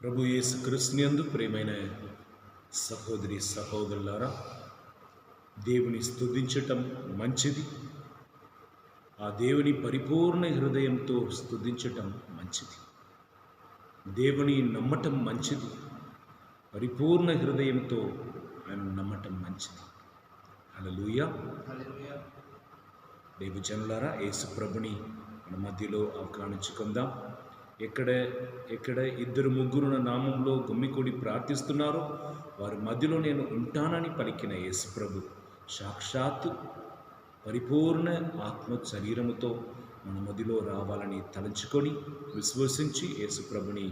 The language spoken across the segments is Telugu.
ప్రభు యేసు క్రీస్తునందు ప్రియమైన సహోదరి సహోదరులారా, దేవుని స్తుతించటం మంచిది. ఆ దేవుని పరిపూర్ణ హృదయంతో స్తుతించటం మంచిది. దేవుని నమ్మటం మంచిది. పరిపూర్ణ హృదయంతో ఆయన నమ్మటం మంచిది. హల్లెలూయా. దేవజనులారా, యేసు ప్రభుని మన మధ్యలో ఆహ్వానించుకుందాం. ఎక్కడ ఇద్దరు ముగ్గురు నా నామంలో గుమ్మికూడి ప్రార్థిస్తున్నారో వారి మధ్యలో నేను ఉంటానని పలికిన యేసు ప్రభు సాక్షాత్తు పరిపూర్ణ ఆత్మ శరీరముతో మన మధ్యలో రావాలని తలంచుకొని విశ్వసించి యేసు ప్రభుని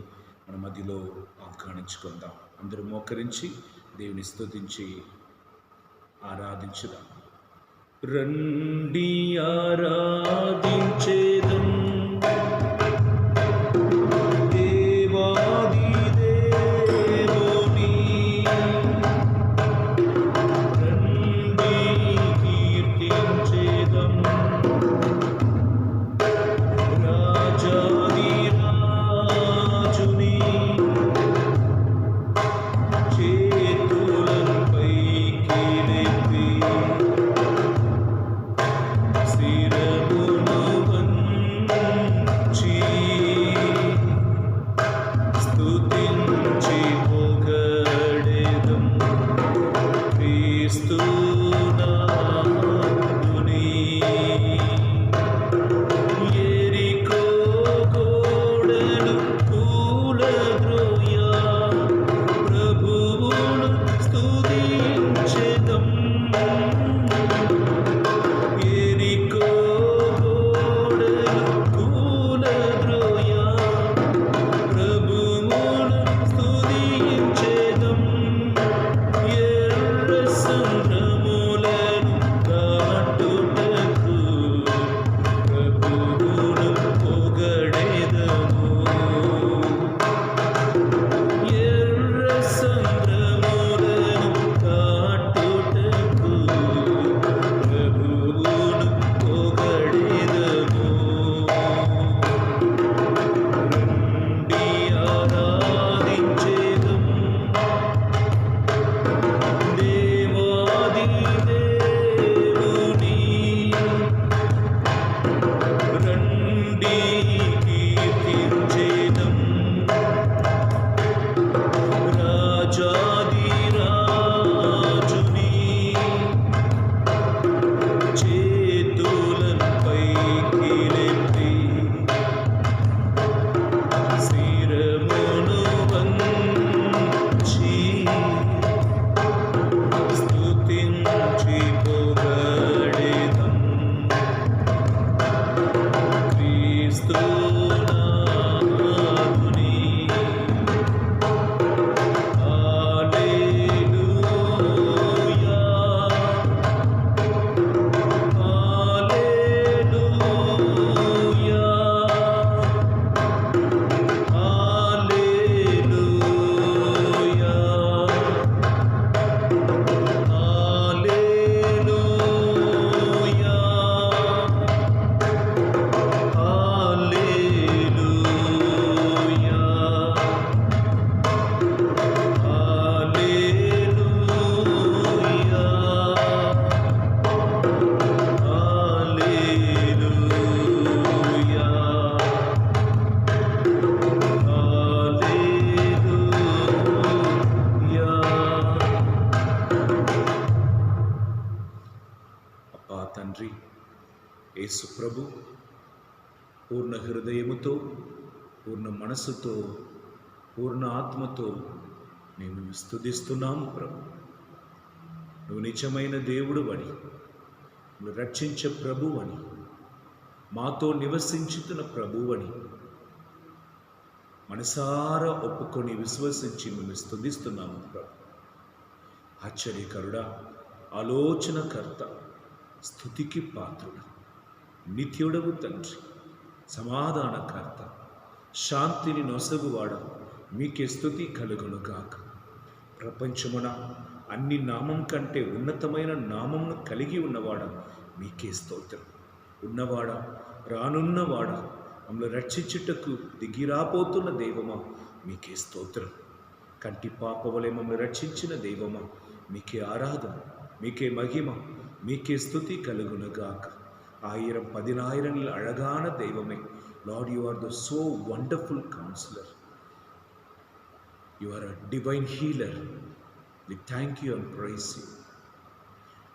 మన మధ్యలో ఆహ్వానించుకుందాం. అందరూ మోకరించి దేవుని స్తుతించి ఆరాధించుదాం. రండి ఆరాధించేదం తండ్రి యేసు ప్రభు పూర్ణ హృదయముతో, పూర్ణ మనస్సుతో, పూర్ణ ఆత్మతో నేను స్తుతిస్తున్నాము ప్రభు. నువ్వు నిజమైన దేవుడు అని, నువ్వు రక్షించే ప్రభు అని, మాతో నివసించుతున్న ప్రభు అని మనసారా ఒప్పుకొని విశ్వసించి మేము స్తుతిస్తున్నాము ప్రభు. ఆశ్చర్యకరుడా, ఆలోచనకర్త, స్తుతికి పాత్రుడు, నిత్యుడవు తండ్రి, సమాధానకర్త, శాంతిని నొసగువాడ, మీకే స్తుతి కలుగును గాక. ప్రపంచమున అన్ని నామం కంటే ఉన్నతమైన నామమును కలిగి ఉన్నవాడ, మీకే స్తోత్రం. ఉన్నవాడా, రానున్నవాడా, మమ్మల్ని రక్షించుటకు దిగిరాపోతున్న దైవమా, మీకే స్తోత్రం. కంటి పాప వలె మమ్మల్ని రక్షించిన దైవమా, మీకే ఆరాధన, మీకే మహిమ, మీకే స్తుతి కలుగునుగాక. 1000 10,000 అழகான దైవమే. Lord, you are the so wonderful counsellor. You are a divine healer. We thank you and praise you.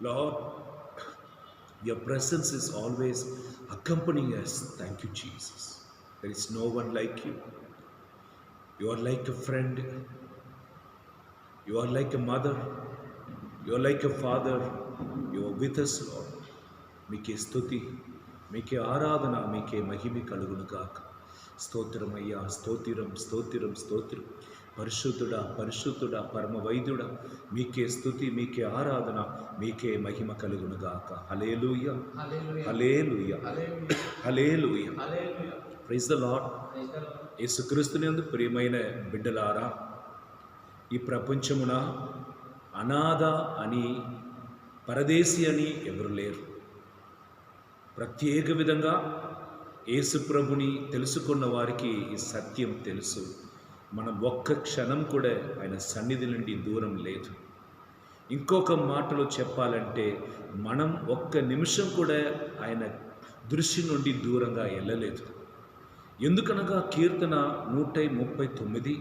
Lord, your presence is always accompanying us. Thank you, Jesus. There is no one like you. You are like a friend. You are like a mother. You are like a father. You are with us, Lord. మీకే స్తుతి, మీకే ఆరాధన, మీకే మహిమ కలుగును గాక. స్తోత్రమయ్యా, స్తోత్రం, స్తోత్రం, స్తోత్రం. పరిశుద్ధుడా, పరిశుద్ధుడా, పరమ వైద్యుడా, మీకే స్తుతి, మీకే ఆరాధన, మీకే మహిమ కలుగును గాక. Hallelujah, hallelujah, hallelujah. Praise the Lord. యేసుక్రీస్తునందు ప్రియమైన బిడ్డలారా, ఈ ప్రపంచమున అనాథ అని, పరదేశి అని ఎవరు లేరు. ప్రత్యేక విధంగా యేసు ప్రభుని తెలుసుకున్న వారికి ఈ సత్యం తెలుసు. మనం ఒక్క క్షణం కూడా ఆయన సన్నిధి నుండి దూరం లేదు. ఇంకొక మాటలో చెప్పాలంటే మనం ఒక్క నిమిషం కూడా ఆయన దృష్టి నుండి దూరంగా వెళ్ళలేదు. ఎందుకనగా కీర్తన 139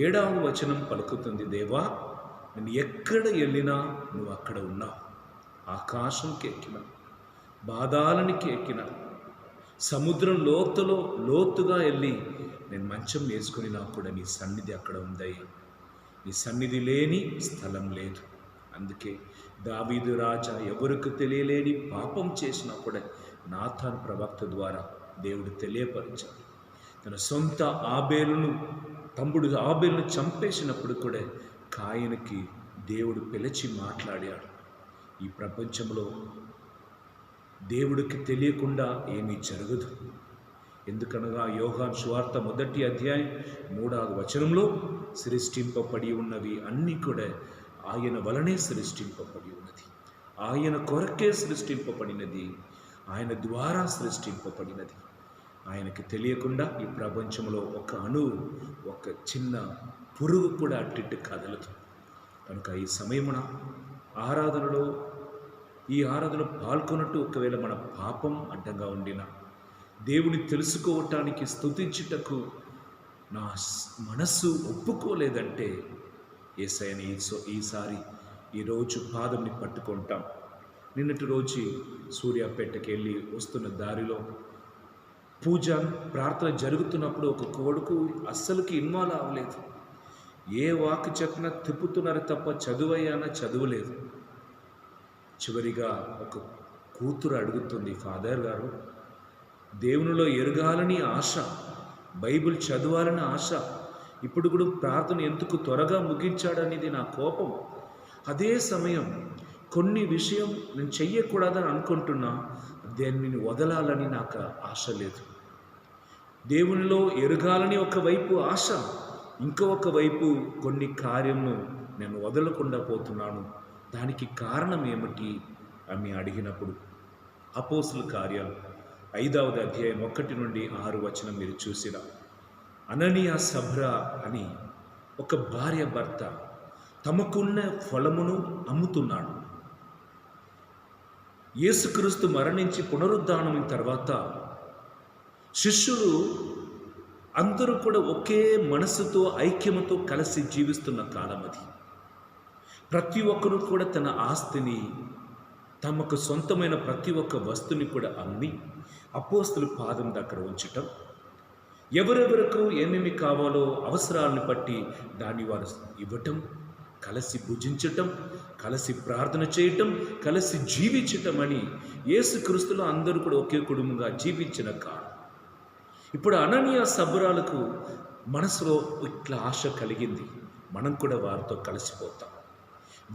7వ వచనం పలుకుతుంది, దేవా నేను ఎక్కడ వెళ్ళినా నువ్వు అక్కడ ఉన్నావు. ఆకాశంకి ఎక్కినా, బాధాలనికి ఎక్కినా, సముద్రం లోతుగా వెళ్ళి నేను మంచం వేసుకుని నాకు కూడా నీ సన్నిధి అక్కడ ఉందయ్యా. నీ సన్నిధి లేని స్థలం లేదు. అందుకే దావీదు రాజా ఎవరికి తెలియలేని పాపం చేసినా కూడా నాతాన్ ప్రవక్త ద్వారా దేవుడు తెలియపరిచాడు. తన సొంత తమ్ముడు ఆబేలును చంపేసినప్పుడు కూడా కాయనికి దేవుడు పిలిచి మాట్లాడాడు. ఈ ప్రపంచంలో దేవుడికి తెలియకుండా ఏమీ జరగదు. ఎందుకనగా యోహాను సువార్త 1వ అధ్యాయం 3వ వచనంలో సృష్టింపబడి ఉన్నవి అన్నీ కూడా ఆయన వలనే సృష్టింపబడి ఉన్నది. ఆయన కొరకే సృష్టింపబడినది, ఆయన ద్వారా సృష్టింపబడినది. ఆయనకి తెలియకుండా ఈ ప్రపంచంలో ఒక అణువు, ఒక చిన్న పురుగు కూడా అట్టిట్టు కదలదు. కనుక ఈ సమయమున ఈ ఆరాధనలో పాల్గొన్నట్టు ఒకవేళ మన పాపం అడ్డంగా ఉండినా, దేవుని తెలుసుకోవటానికి, స్తుతించుటకు నా మనస్సు ఒప్పుకోలేదంటే యేసయ్యని ఈరోజు పాదంని పట్టుకుంటాం. నిన్నటి రోజు సూర్యాపేటకి వెళ్ళి వస్తున్న దారిలో పూజ ప్రార్థన జరుగుతున్నప్పుడు ఒక కొడుకు అస్సలుకి ఇన్వాల్వ్ అవ్వలేదు. ఏ వాక్ చెప్పినా తిప్పుతున్నారు తప్ప చదువులేదు. చివరిగా ఒక కూతురు అడుగుతుంది, ఫాదర్ గారు దేవునిలో ఎరగాలని ఆశ, బైబిల్ చదవాలని ఆశ, ఇప్పుడు కూడా ప్రార్థన ఎందుకు త్వరగా ముగించాడనేది నా కోపం. అదే సమయం కొన్ని విషయం నేను చెయ్యకూడదని అనుకుంటున్నా, దేన్ని వదలాలని నాకు ఆశ లేదు. దేవునిలో ఎరగాలని ఒకవైపు ఆశ, ఇంకొక వైపు కొన్ని కార్యమును నేను వదలకుండా పోతున్నాను. దానికి కారణం ఏమిటి అని అడిగినప్పుడు అపోస్తుల కార్యాలు 5వ అధ్యాయం 1 నుండి 6 వచనం మీరు చూసిన అననీయ సబ్రా అని ఒక భార్య భర్త తమకున్న పొలమును అమ్ముతున్నాడు. యేసుక్రీస్తు మరణించి పునరుద్ధానం తర్వాత శిష్యులు అందరూ కూడా ఒకే మనసుతో, ఐక్యముతో కలిసి జీవిస్తున్న కాలం అది. ప్రతి ఒక్కరూ కూడా తన ఆస్తిని, తమకు సొంతమైన ప్రతి ఒక్క వస్తువుని కూడా అమ్మి అపోస్తలుల పాదం దగ్గర ఉంచటం, ఎవరెవరకు ఏమేమి కావాలో అవసరాలను బట్టి దాన్ని వారు ఇవ్వటం, కలిసి భుజించటం, కలిసి ప్రార్థన చేయటం, కలిసి జీవించటం అని యేసుక్రీస్తులో అందరూ కూడా ఒకే కుటుంబంగా జీవించిన కాలం. ఇప్పుడు అననీయ సబ్రాలకు మనసులో ఇట్లా ఆశ కలిగింది, మనం కూడా వారితో కలిసిపోతాం,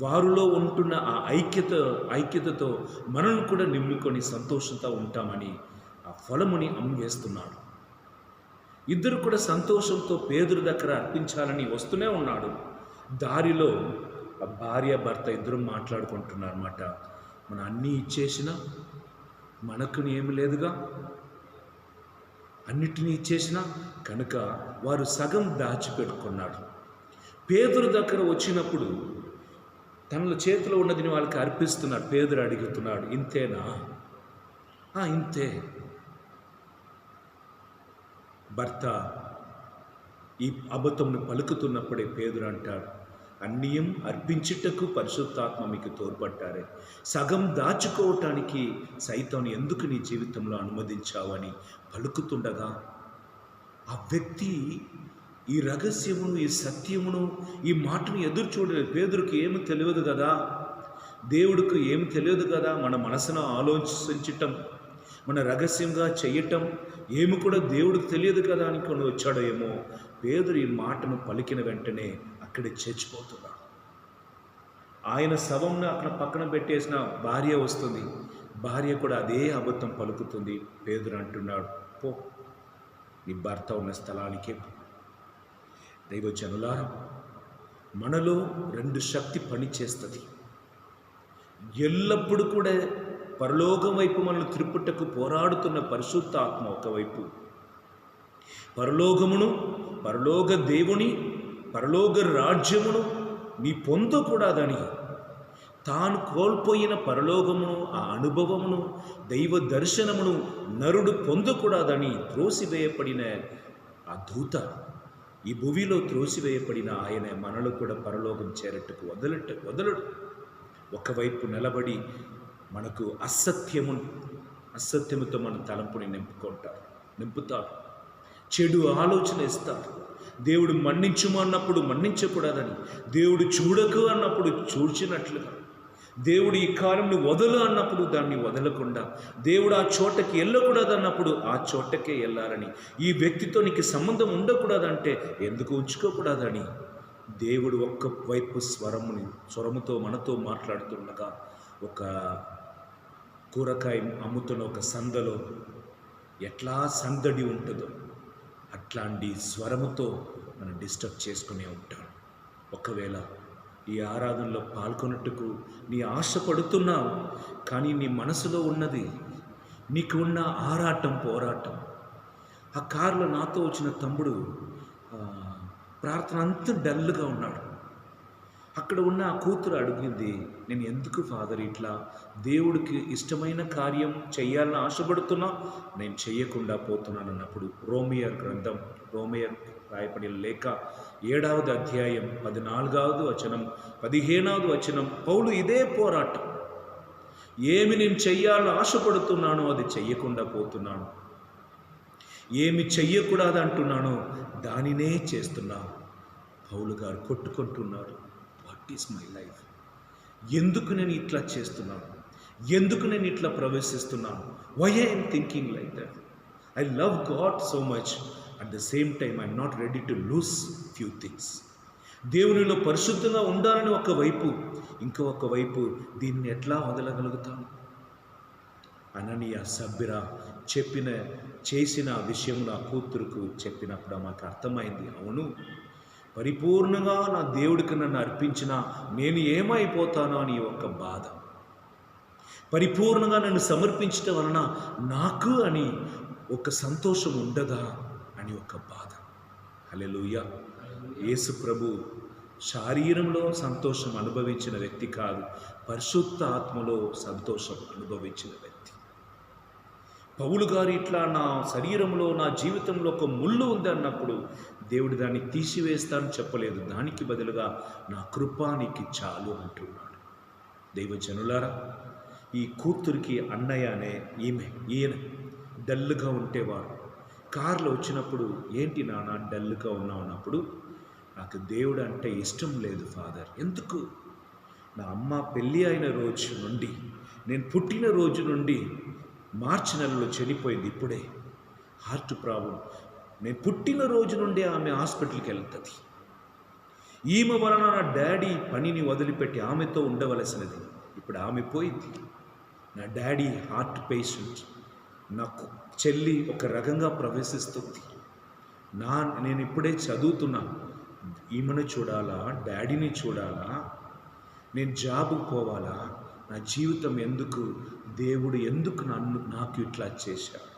వారిలో ఉంటున్న ఆ ఐక్యతతో మనల్ని కూడా నిమ్ముకొని సంతోషంతో ఉంటామని ఆ ఫలముని అమ్మివేస్తున్నాడు. ఇద్దరు కూడా సంతోషంతో పేదరు దగ్గర అర్పించాలని వస్తూనే ఉన్నాడు. దారిలో ఆ భార్య భర్త ఇద్దరు మాట్లాడుకుంటున్నారన్నమాట. మనం అన్నీ ఇచ్చేసినా మనకు ఏమి లేదుగా, అన్నిటినీ ఇచ్చేసిన కనుక వారు సగం దాచిపెట్టుకున్నాడు. పేతురు దగ్గర వచ్చినప్పుడు తన చేతిలో ఉన్నదిని వాళ్ళకి అర్పిస్తున్నాడు. పేతురు అడుగుతున్నాడు, ఇంతేనా? ఇంతే. భర్త ఈ అబద్ధంను పలుకుతున్నప్పుడే పేతురు అంటాడు, అన్నియం అర్పించుటకు పరిశుద్ధాత్మ మీకు తోడ్పడ్డారే, సగం దాచుకోవటానికి సైతాన్ని ఎందుకు నీ జీవితంలో అనుమతించావని పలుకుతుండగా ఆ వ్యక్తి ఈ రహస్యమును, ఈ సత్యమును, ఈ మాటను ఎదురు చూడలేదు. పేతురుకి ఏమి తెలియదు కదా, దేవుడికి ఏమి తెలియదు కదా, మన మనసును ఆలోచించటం, మన రహస్యంగా చెయ్యటం ఏమి కూడా దేవుడికి తెలియదు కదా అనుకొని వచ్చాడో ఏమో. పేతురు ఈ మాటను పలికిన వెంటనే అక్కడే చచ్చిపోతున్నాడు. ఆయన శవంను అక్కడ పక్కన పెట్టేసిన భార్య వస్తుంది. భార్య కూడా అదే అబద్ధం పలుకుతుంది. పేతురు అంటున్నాడు, పో, నీ భర్త ఉన్న స్థలానికే పో. దైవజనులారా, మనలో రెండు శక్తి పనిచేస్తుంది. ఎల్లప్పుడూ కూడా పరలోకం వైపు మనల్ని త్రిప్పుటకు పోరాడుతున్న పరిశుద్ధాత్మ ఒకవైపు, పరలోకమును, పరలోక దేవుని, పరలోక రాజ్యమును నీ పొందకూడదని, తాను కోల్పోయిన పరలోకమును, ఆ అనుభవమును, దైవ దర్శనమును నరుడు పొందకూడదని త్రోసివేయబడిన ఆ దూత, ఈ భూమిలో త్రోసివేయబడిన ఆయన మనలో కూడా పరలోకం చేరట్టుకు వదలడు. ఒకవైపు నిలబడి మనకు అసత్యముతో మన తలంపుని నింపుతాడు. చెడు ఆలోచన ఇస్తాడు. దేవుడు మన్నించుము అన్నప్పుడు మన్నించకూడదని, దేవుడు చూడకు అన్నప్పుడు చూచినట్లుగా, దేవుడు ఈ కాలంని వదలు అన్నప్పుడు దాన్ని వదలకుండా, దేవుడు ఆ చోటకి వెళ్ళకూడదు అన్నప్పుడు ఆ చోటకే వెళ్ళాలని, ఈ వ్యక్తితో నీకు సంబంధం ఉండకూడదంటే ఎందుకు ఉంచుకోకూడదని దేవుడు ఒక్కవైపు స్వరముతో మనతో మాట్లాడుతుండగా, ఒక కూరగాయ అమ్ముతున్న ఒక సందలో ఎట్లా సందడి ఉంటుందో అట్లాంటి స్వరముతో మనం డిస్టర్బ్ చేసుకునే ఉంటాడు. ఒకవేళ ఈ ఆరాధనలో పాల్గొన్నట్టుకు నీ ఆశపడుతున్నావు, కానీ నీ మనసులో ఉన్నది, నీకు ఉన్న పోరాటం. ఆ కారులో నాతో వచ్చిన తమ్ముడు ప్రార్థన అంతా డల్గా ఉన్నాడు. అక్కడ ఉన్న ఆ కూతురు అడిగింది, నేను ఎందుకు ఫాదర్ ఇట్లా దేవుడికి ఇష్టమైన కార్యం చెయ్యాలని ఆశపడుతున్నా, నేను చెయ్యకుండా పోతున్నాను అన్నప్పుడు రోమియర్ రాయబడిన లేఖ 7వ అధ్యాయం 14వ వచనం 15వ వచనం, పౌలు ఇదే పోరాటం. ఏమి నేను చెయ్యాలని ఆశపడుతున్నానో అది చెయ్యకుండా పోతున్నాను, ఏమి చెయ్యకూడదు అంటున్నానో దానినే చేస్తున్నా. పౌలు గారు కొట్టుకుంటున్నారు, వాట్ ఈస్ మై లైఫ్? ఎందుకు నేను ఇట్లా చేస్తున్నాను? ఎందుకు నేను ఇట్లా ప్రవేశిస్తున్నాను? Why I'm thinking like that? I love God so much, at the same time I'm not ready to lose few things. దేవునిలో పరిశుద్ధంగా ఉండాలని ఒకవైపు, ఇంకొక వైపు దీన్ని ఎట్లా వదలగలుగుతాను? అననీయ సబ్బిరా చేసిన విషయం నా కూతురుకు చెప్పినప్పుడు మాకు అర్థమైంది, అవును, పరిపూర్ణంగా నా దేవుడికి నన్ను అర్పించినా నేను ఏమైపోతానో అని ఒక బాధ, పరిపూర్ణంగా నన్ను సమర్పించటం వలన నాకు అని ఒక సంతోషం ఉండదా అని ఒక బాధ. హల్లెలూయా. యేసు ప్రభు శరీరంలో సంతోషం అనుభవించిన వ్యక్తి కాదు, పరిశుద్ధ ఆత్మలో సంతోషం అనుభవించిన వ్యక్తి. పౌలు గారు ఇట్లా నా శరీరంలో, నా జీవితంలో ఒక ముళ్ళు ఉంది అన్నప్పుడు దేవుడు దాన్ని తీసివేస్తానని చెప్పలేదు, దానికి బదులుగా నా కృప నీకు చాలు అంటున్నాడు. దైవజనులారా, ఈ కూతురికి అన్నయ్య అనే ఈయన డల్గా ఉంటేవాడు. కారులో వచ్చినప్పుడు, ఏంటి నాన్న డల్గా ఉన్నావు అన్నప్పుడు, నాకు దేవుడు అంటే ఇష్టం లేదు ఫాదర్. ఎందుకు? నా అమ్మ పెళ్ళి అయిన రోజు నుండి, నేను పుట్టిన రోజు నుండి మార్చి నెలలో చనిపోయింది. ఇప్పుడే హార్ట్ ప్రాబ్లం. నేను పుట్టిన రోజు నుండి ఆమె హాస్పిటల్కి వెళ్తుంది. ఈమె వలన నా డాడీ పనిని వదిలిపెట్టి ఆమెతో ఉండవలసినది, ఇప్పుడు ఆమె పోయింది. నా డాడీ హార్ట్ పేషెంట్, నాకు చెల్లి ఒక రకంగా ప్రవేశిస్తుంది. నేను ఇప్పుడే చదువుతున్నాను, ఈమెను చూడాలా, డాడీని చూడాలా, నేను జాబ్కు పోవాలా, నా జీవితం ఎందుకు, దేవుడు ఎందుకు నాకు ఇట్లా చేశాడు?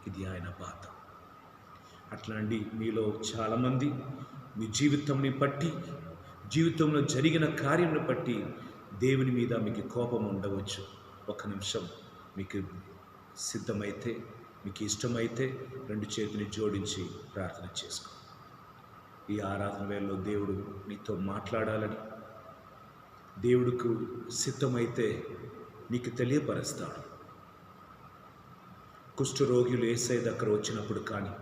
ఇది ఆయన బాధ. అట్లాంటి మీలో చాలామంది మీ జీవితంని బట్టి, జీవితంలో జరిగిన కార్యంను బట్టి దేవుని మీద మీకు కోపం ఉండవచ్చు. ఒక నిమిషం మీకు సిద్ధమైతే, మీకు ఇష్టమైతే 2 చేతులు జోడించి ప్రార్థన చేసుకో. ఈ ఆరాధన వేళలో దేవుడు నీతో మాట్లాడాలని, దేవుడికి సిద్ధమైతే నీకు తెలియపరుస్తాడు. కుష్ఠరోగులు యేసయ్య దగ్గర వచ్చినప్పుడు కానీ,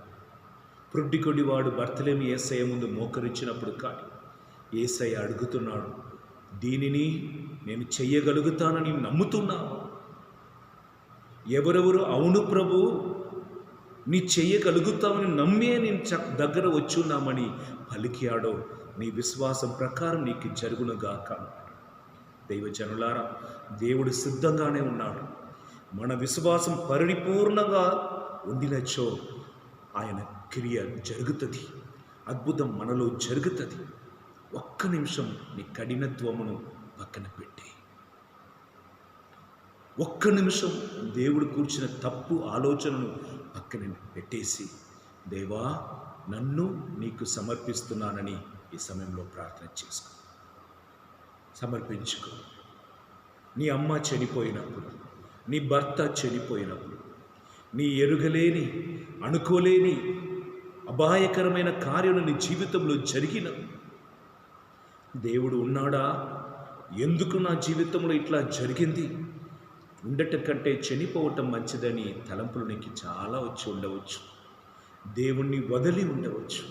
ప్రొడ్డికొడివాడు బర్తలేమి యేసయ్య ముందు మోకరించినప్పుడు కానీ యేసయ్య అడుగుతున్నాడు, దీనిని నేను చెయ్యగలుగుతానని నమ్ముతున్నావు? ఎవరెవరు అవును ప్రభు నీ చెయ్యగలుగుతామని నమ్మే నేను దగ్గర వచ్చున్నామని పలికాడో నీ విశ్వాసం ప్రకారం నీకు జరుగునుగాక. దైవజనులారా, దేవుడు సిద్ధంగానే ఉన్నాడు. మన విశ్వాసం పరిపూర్ణంగా ఉండినచో ఆయన క్రియ జరుగుతుంది, అద్భుతం మనలో జరుగుతుంది. ఒక్క నిమిషం నీ కఠినత్వమును పక్కన పెట్టి, ఒక్క నిమిషం దేవుడు కూర్చిన తప్పు ఆలోచనను పక్కన పెట్టేసి, దేవా నన్ను నీకు సమర్పిస్తున్నానని ఈ సమయంలో ప్రార్థన చేసుకో, సమర్పించుకో. నీ అమ్మ చనిపోయినప్పుడు, నీ భర్త చనిపోయినప్పుడు, నీ ఎరుగలేని అనుకోలేని అపాయకరమైన కార్యం నీ జీవితంలో జరిగిన, దేవుడు ఉన్నాడా? ఎందుకు నా జీవితంలో ఇట్లా జరిగింది? ఉండటం కంటే చనిపోవటం మంచిదని తలంపులు నీకు చాలా వచ్చి ఉండవచ్చు. దేవుణ్ణి వదిలి ఉండవచ్చు.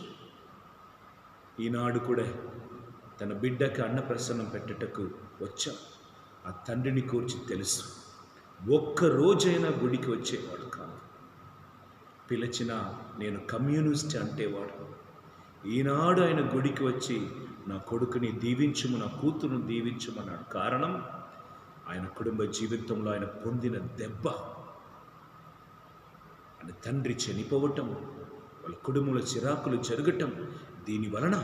ఈనాడు కూడా తన బిడ్డకి అన్నప్రసన్నం పెట్టటకు వచ్చా. ఆ తండ్రిని కూర్చి తెలుసు. ఒక్కరోజైనా గుడికి వచ్చేవాడు కాదు. పిలిచిన నేను కమ్యూనిస్ట్ అంటేవాడు. ఈనాడు ఆయన గుడికి వచ్చి నా కొడుకుని దీవించుము, నా కూతురును దీవించుమన్నాడు. కారణం ఆయన కుటుంబ జీవితంలో ఆయన పొందిన దెబ్బ. ఆయన తండ్రి చనిపోవటం, వాళ్ళ కుటుంబంలో చిరాకులు జరగటం, దీని వలన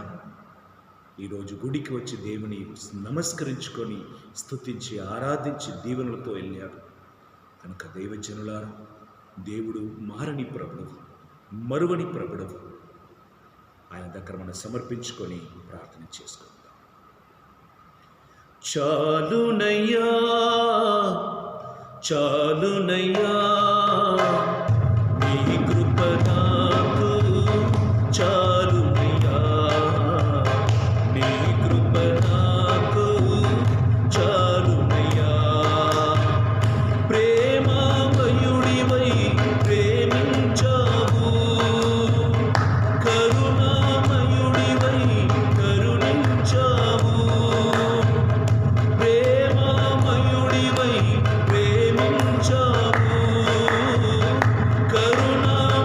ఈరోజు గుడికి వచ్చి దేవుని నమస్కరించుకొని స్తుతించి ఆరాధించి దీవెనలతో వెళ్ళాడు. కనుక దైవజనులారా, దేవుడు మారని ప్రభువు, మరువని ప్రభువు. ఆయన దగ్గర మనం సమర్పించుకొని ప్రార్థన చేసుకుందాం. చాలునయ్యా చాలునయ్యా నీ కృప నాకు చాలునయ్యా, నీ కృప నాకు చాలునయ్యా. ప్రేమామయుడివై ప్రేమించావు, కరుణామయుడివై కరుణించావు. ప్రేమామయుడివై ప్రేమించావు, కరుణామయుడివై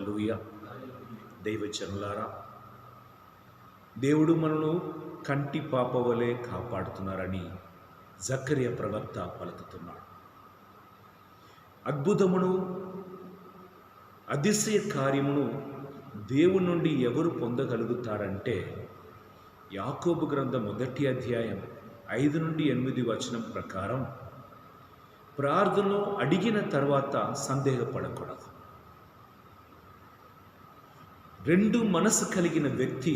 హల్లెలూయా. దైవజనులారా, దేవుడు మనను కంటి పాప వలె కాపాడుతున్నారని జకర్యా ప్రవక్త పలుకుతున్నాడు. అద్భుతమును, అతిశయ కార్యమును దేవుని నుండి ఎవరు పొందగలుగుతారంటే, యాకోబు గ్రంథం 1వ అధ్యాయం 5 నుండి 8 వచనం ప్రకారం ప్రార్థనలో అడిగిన తర్వాత సందేహపడకూడదు. రెండు మనసు కలిగిన వ్యక్తి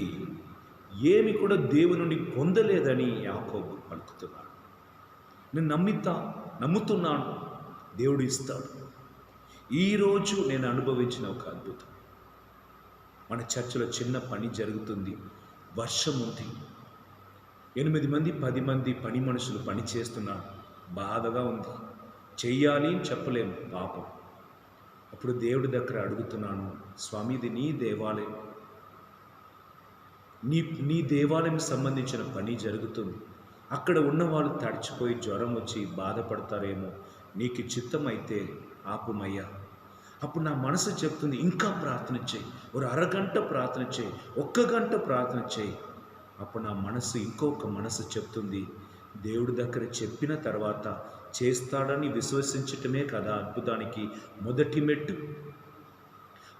ఏమి కూడా దేవుని నుండి పొందలేదని యాకోబు పలుకుతున్నాడు. నేను నమ్ముతున్నాను, దేవుడు ఇస్తాడు. ఈరోజు నేను అనుభవించిన ఒక అద్భుతం. మన చర్చిలో చిన్న పని జరుగుతుంది, వర్షం ఉంది, 8 మంది 10 మంది పని మనుషులు పని చేస్తున్నారు. బాధగా ఉంది, చెయ్యాలి అని చెప్పలేము పాపం. అప్పుడు దేవుడి దగ్గర అడుగుతున్నాను, స్వామి ఇది నీ దేవాలయం, నీ దేవాలయం సంబంధించిన పని జరుగుతుంది. అక్కడ ఉన్న వాళ్ళు తడిచిపోయి జ్వరం వచ్చి బాధపడతారేమో, నీకు చిత్తమైతే ఆపుమయ్యా. అప్పుడు నా మనసు చెప్తుంది, ఇంకా ప్రార్థన చేయి, ఒక అరగంట ప్రార్థన చేయి, 1 గంట ప్రార్థన చేయి. అప్పుడు నా మనసు ఇంకొక మనసు చెప్తుంది, దేవుడి దగ్గర చెప్పిన తర్వాత చేస్తాడని విశ్వసించటమే కదా అద్భుతానికి మొదటి మెట్టు.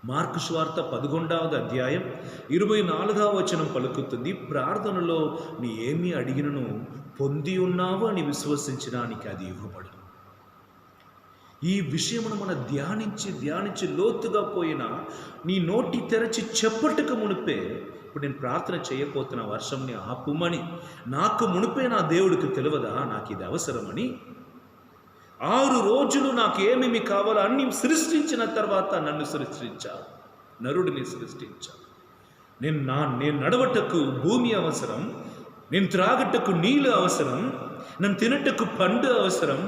మార్కు సువార్త 11వ అధ్యాయం 24వ వచనం పలుకుతుంది, ప్రార్థనలో నీ ఏమి అడిగినను పొంది ఉన్నావు అని విశ్వసించడానికి అది ఇవ్వబడు. ఈ విషయమును మనం ధ్యానించి లోతుగా పోయినా నీ నోటి తెరచి చెప్పటకు మునిపే, ఇప్పుడు నేను ప్రార్థన చేయకపోతున్న వర్షంని ఆపుమని నాకు మునిపే నా దేవుడికి తెలియదా నాకు ఇది అవసరమని? 6 రోజులు నాకు ఏమేమి కావాలో అన్ని సృష్టించిన తర్వాత నన్ను సృష్టించావు, నరుడిని సృష్టించావు. నేను నడవటకు భూమి అవసరం, నేను త్రాగటకు నీళ్ళు అవసరం, నన్ను తినటకు పండు అవసరం,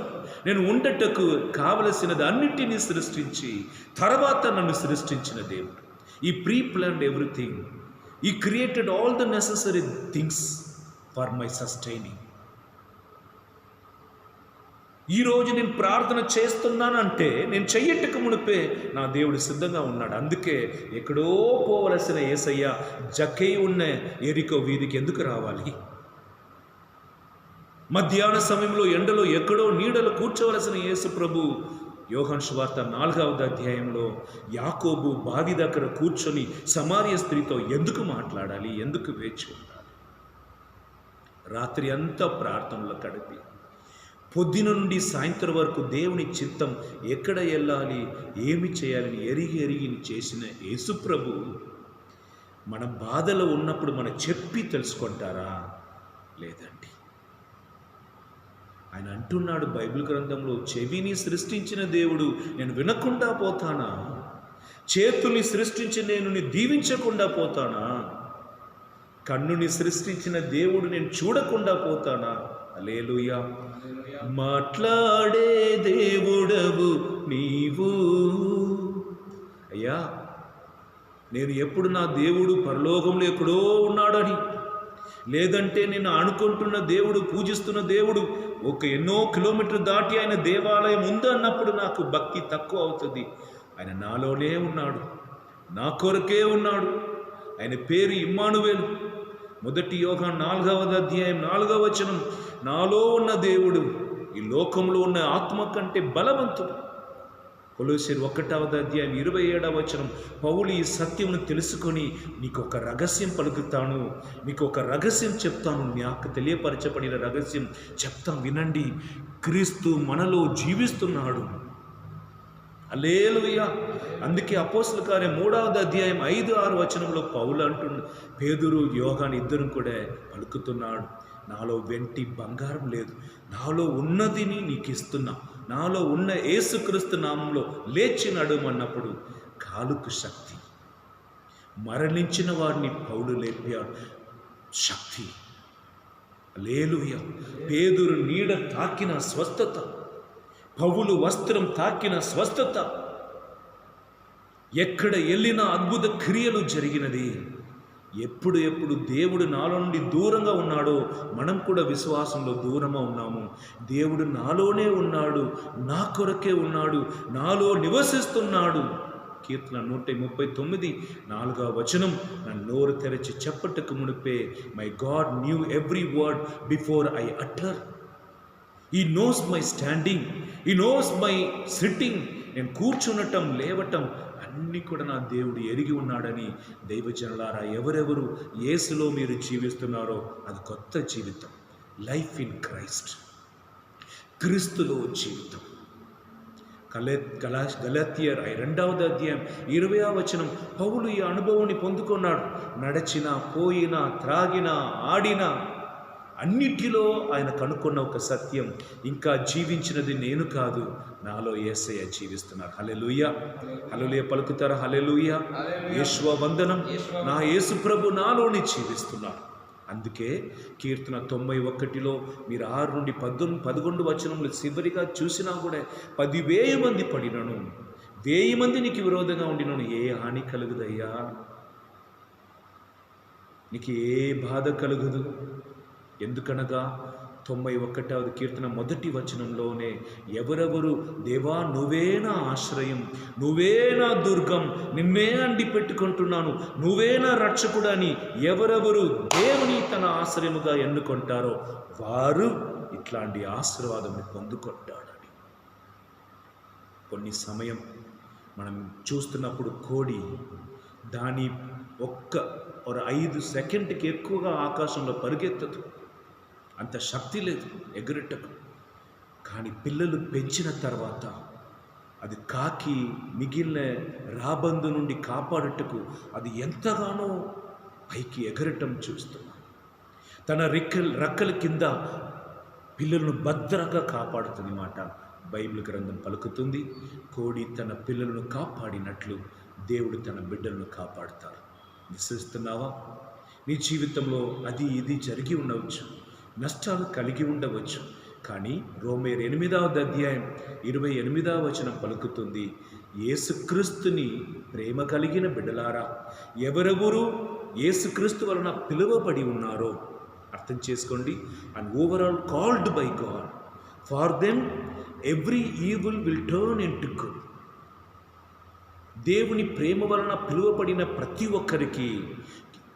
నేను ఉండటకు కావలసినది అన్నిటినీ సృష్టించి తర్వాత నన్ను సృష్టించిన దేవుడు. ఈ ప్రీ ప్లాన్డ్ ఎవ్రీథింగ్, ఈ created all the necessary things for my sustaining. ఈరోజు నేను ప్రార్థన చేస్తున్నానంటే నేను చెయ్యటకు మునిపే నా దేవుడు సిద్ధంగా ఉన్నాడు. అందుకే ఎక్కడో పోవలసిన యేసయ్య జక్కై ఉన్న ఎరికో వీధికి ఎందుకు రావాలి? మధ్యాహ్న సమయంలో ఎండలో ఎక్కడో నీడలో కూర్చోవలసిన యేసు ప్రభు యోహాను సువార్త 4వ అధ్యాయంలో యాకోబు బావి దగ్గర కూర్చొని సమార్య స్త్రీతో ఎందుకు మాట్లాడాలి, ఎందుకు వేచి ఉండాలి? రాత్రి అంతా ప్రార్థనలో గడిపి పొద్దున నుండి సాయంత్రం వరకు దేవుని చిత్తం ఎక్కడ వెళ్ళాలి, ఏమి చేయాలని ఎరిగి చేసిన యేసు ప్రభు మన బాధలో ఉన్నప్పుడు మనం చెప్పి తెలుసుకుంటారా? లేదండి. ఆయన అంటున్నాడు బైబిల్ గ్రంథంలో, చెవిని సృష్టించిన దేవుడు నేను వినకుండా పోతానా? చేతుల్ని సృష్టించి నేను దీవించకుండా పోతానా? కన్నుని సృష్టించిన దేవుడు నేను చూడకుండా పోతానా? హల్లెలూయా. మాట్లాడే దేవుడవు నీవు. అయ్యా, నేను ఎప్పుడు నా దేవుడు పరలోకంలో ఎక్కడో ఉన్నాడని, లేదంటే నేను అనుకుంటున్న దేవుడు, పూజిస్తున్న దేవుడు ఒక ఎన్నో కిలోమీటర్లు దాటి ఆయన దేవాలయం ఉంది అన్నప్పుడు నాకు భక్తి తక్కువ అవుతుంది. ఆయన నాలోనే ఉన్నాడు, నా కొరకే ఉన్నాడు. ఆయన పేరు ఇమ్మానువేలు. 1 యోహాను 4వ అధ్యాయం 4వ వచనం, నాలో ఉన్న దేవుడు ఈ లోకంలో ఉన్న ఆత్మ కంటే బలవంతుడు. కొలొస్సీయులు 1వ అధ్యాయం 27వ వచనం, పౌలు ఈ సత్యమును తెలుసుకొని నీకు ఒక రహస్యం పలుకుతాను, నీకు ఒక రహస్యం చెప్తాను, నాకు తెలియపరచబడిన రహస్యం చెప్తాం వినండి. క్రీస్తు మనలో జీవిస్తున్నాడు. హల్లెలూయా. అందుకే అపోస్తలుల కార్యం 3వ అధ్యాయం 5-6 వచనంలో పౌలు అంటున్నాడు, పేతురు యోహాను ఇద్దరు కూడా పలుకుతున్నాడు, నాలో వెంటి బంగారం లేదు, నాలో ఉన్నదిని నీకు ఇస్తున్నా, నాలో ఉన్న యేసుక్రీస్తు నామంలో లేచి నడుమన్నప్పుడు కాలుకు శక్తి, మరణించిన వారిని పౌలు లేపాడు శక్తి. హల్లెలూయా. పేతురు నీడ తాకిన స్వస్థత, పౌలు వస్త్రం తాకిన స్వస్థత, ఎక్కడ వెళ్ళినా అద్భుత క్రియలు జరిగినది. ఎప్పుడు దేవుడు నాలో నుండి దూరంగా ఉన్నాడో మనం కూడా విశ్వాసంలో దూరంగా ఉన్నాము. దేవుడు నాలోనే ఉన్నాడు, నా కొరకే ఉన్నాడు, నాలో నివసిస్తున్నాడు. కీర్తన 139 4వ వచనం, నా నోరు తెరచి చెప్పటకు మునిపే my God new every word before I utter. ఈ నోస్ మై స్టాండింగ్, ఈ నోస్ మై సిట్టింగ్, నేను కూర్చునటం లేవటం అన్నీ కూడా నా దేవుడు ఎరిగి ఉన్నాడని. దైవజనులారా, ఎవరెవరు యేసులో మీరు జీవిస్తున్నారో అది కొత్త జీవితం. లైఫ్ ఇన్ క్రైస్ట్, క్రీస్తులో జీవితం. గలాతీయుల 2వ అధ్యాయం 20వ వచనం, పౌలు ఈ అనుభవాన్ని పొందుకున్నాడు. నడచిన, పోయినా, త్రాగినా, ఆడినా అన్నిటిలో ఆయన కనుక్కున్న ఒక సత్యం, ఇంకా జీవించినది నేను కాదు, నాలో యేసయ్య జీవిస్తున్నారు. హల్లెలూయా, హల్లెలూయా పలుకుతారా? హల్లెలూయా, యేసువ వందనం. నా యేసు ప్రభు నాలోని జీవిస్తున్నారు. అందుకే కీర్తన 91లో మీరు 6 నుండి 11 వచనములు చివరిగా చూసినా కూడా 10,000 మంది పడినను, 1000 మంది నీకు విరోధంగా ఉండినను ఏ హాని కలుగుదయ్యా, నీకు ఏ బాధ కలుగుదు. ఎందుకనగా 91వ కీర్తన 1వ వచనంలోనే, ఎవరెవరు దేవా నువ్వే నా ఆశ్రయం, నువ్వే నా దుర్గం, నిన్నే అండి పెట్టుకుంటున్నాను, నువ్వే నా రక్షకుడని ఎవరెవరు దేవుని తన ఆశ్రయముగా ఎన్నుకుంటారో వారు ఇట్లాంటి ఆశీర్వాదం పొందుకుంటాడని. కొన్ని సమయం మనం చూస్తున్నప్పుడు కోడి దాని 5 సెకండ్కి ఎక్కువగా ఆకాశంలో పరిగెత్తదు, అంత శక్తి లేదు ఎగురుటకు. కానీ పిల్లలు పెంచిన తర్వాత అది కాకి మిగిలిన రాబందు నుండి కాపాడుటకు అది ఎంతగానో పైకి ఎగరటం చూస్తున్నాం. తన రెక్కల కింద పిల్లలను భద్రంగా కాపాడుతుంది మాట బైబిల్ గ్రంథం పలుకుతుంది. కోడి తన పిల్లలను కాపాడినట్లు దేవుడు తన బిడ్డలను కాపాడుతారు. విశ్వసిస్తున్నావా? నీ జీవితంలో అది ఇది జరిగి ఉండవచ్చు, నష్టాలు కలిగి ఉండవచ్చు. కానీ రోమేర్ 8వ అధ్యాయం 28వ వచనం పలుకుతుంది, యేసుక్రీస్తుని ప్రేమ కలిగిన బిడ్డలారా, ఎవరెవరు యేసుక్రీస్తు వలన పిలువబడి ఉన్నారో అర్థం చేసుకోండి. And overall called by God, for them every evil will turn into good. దేవుని ప్రేమ వలన పిలువబడిన ప్రతి ఒక్కరికి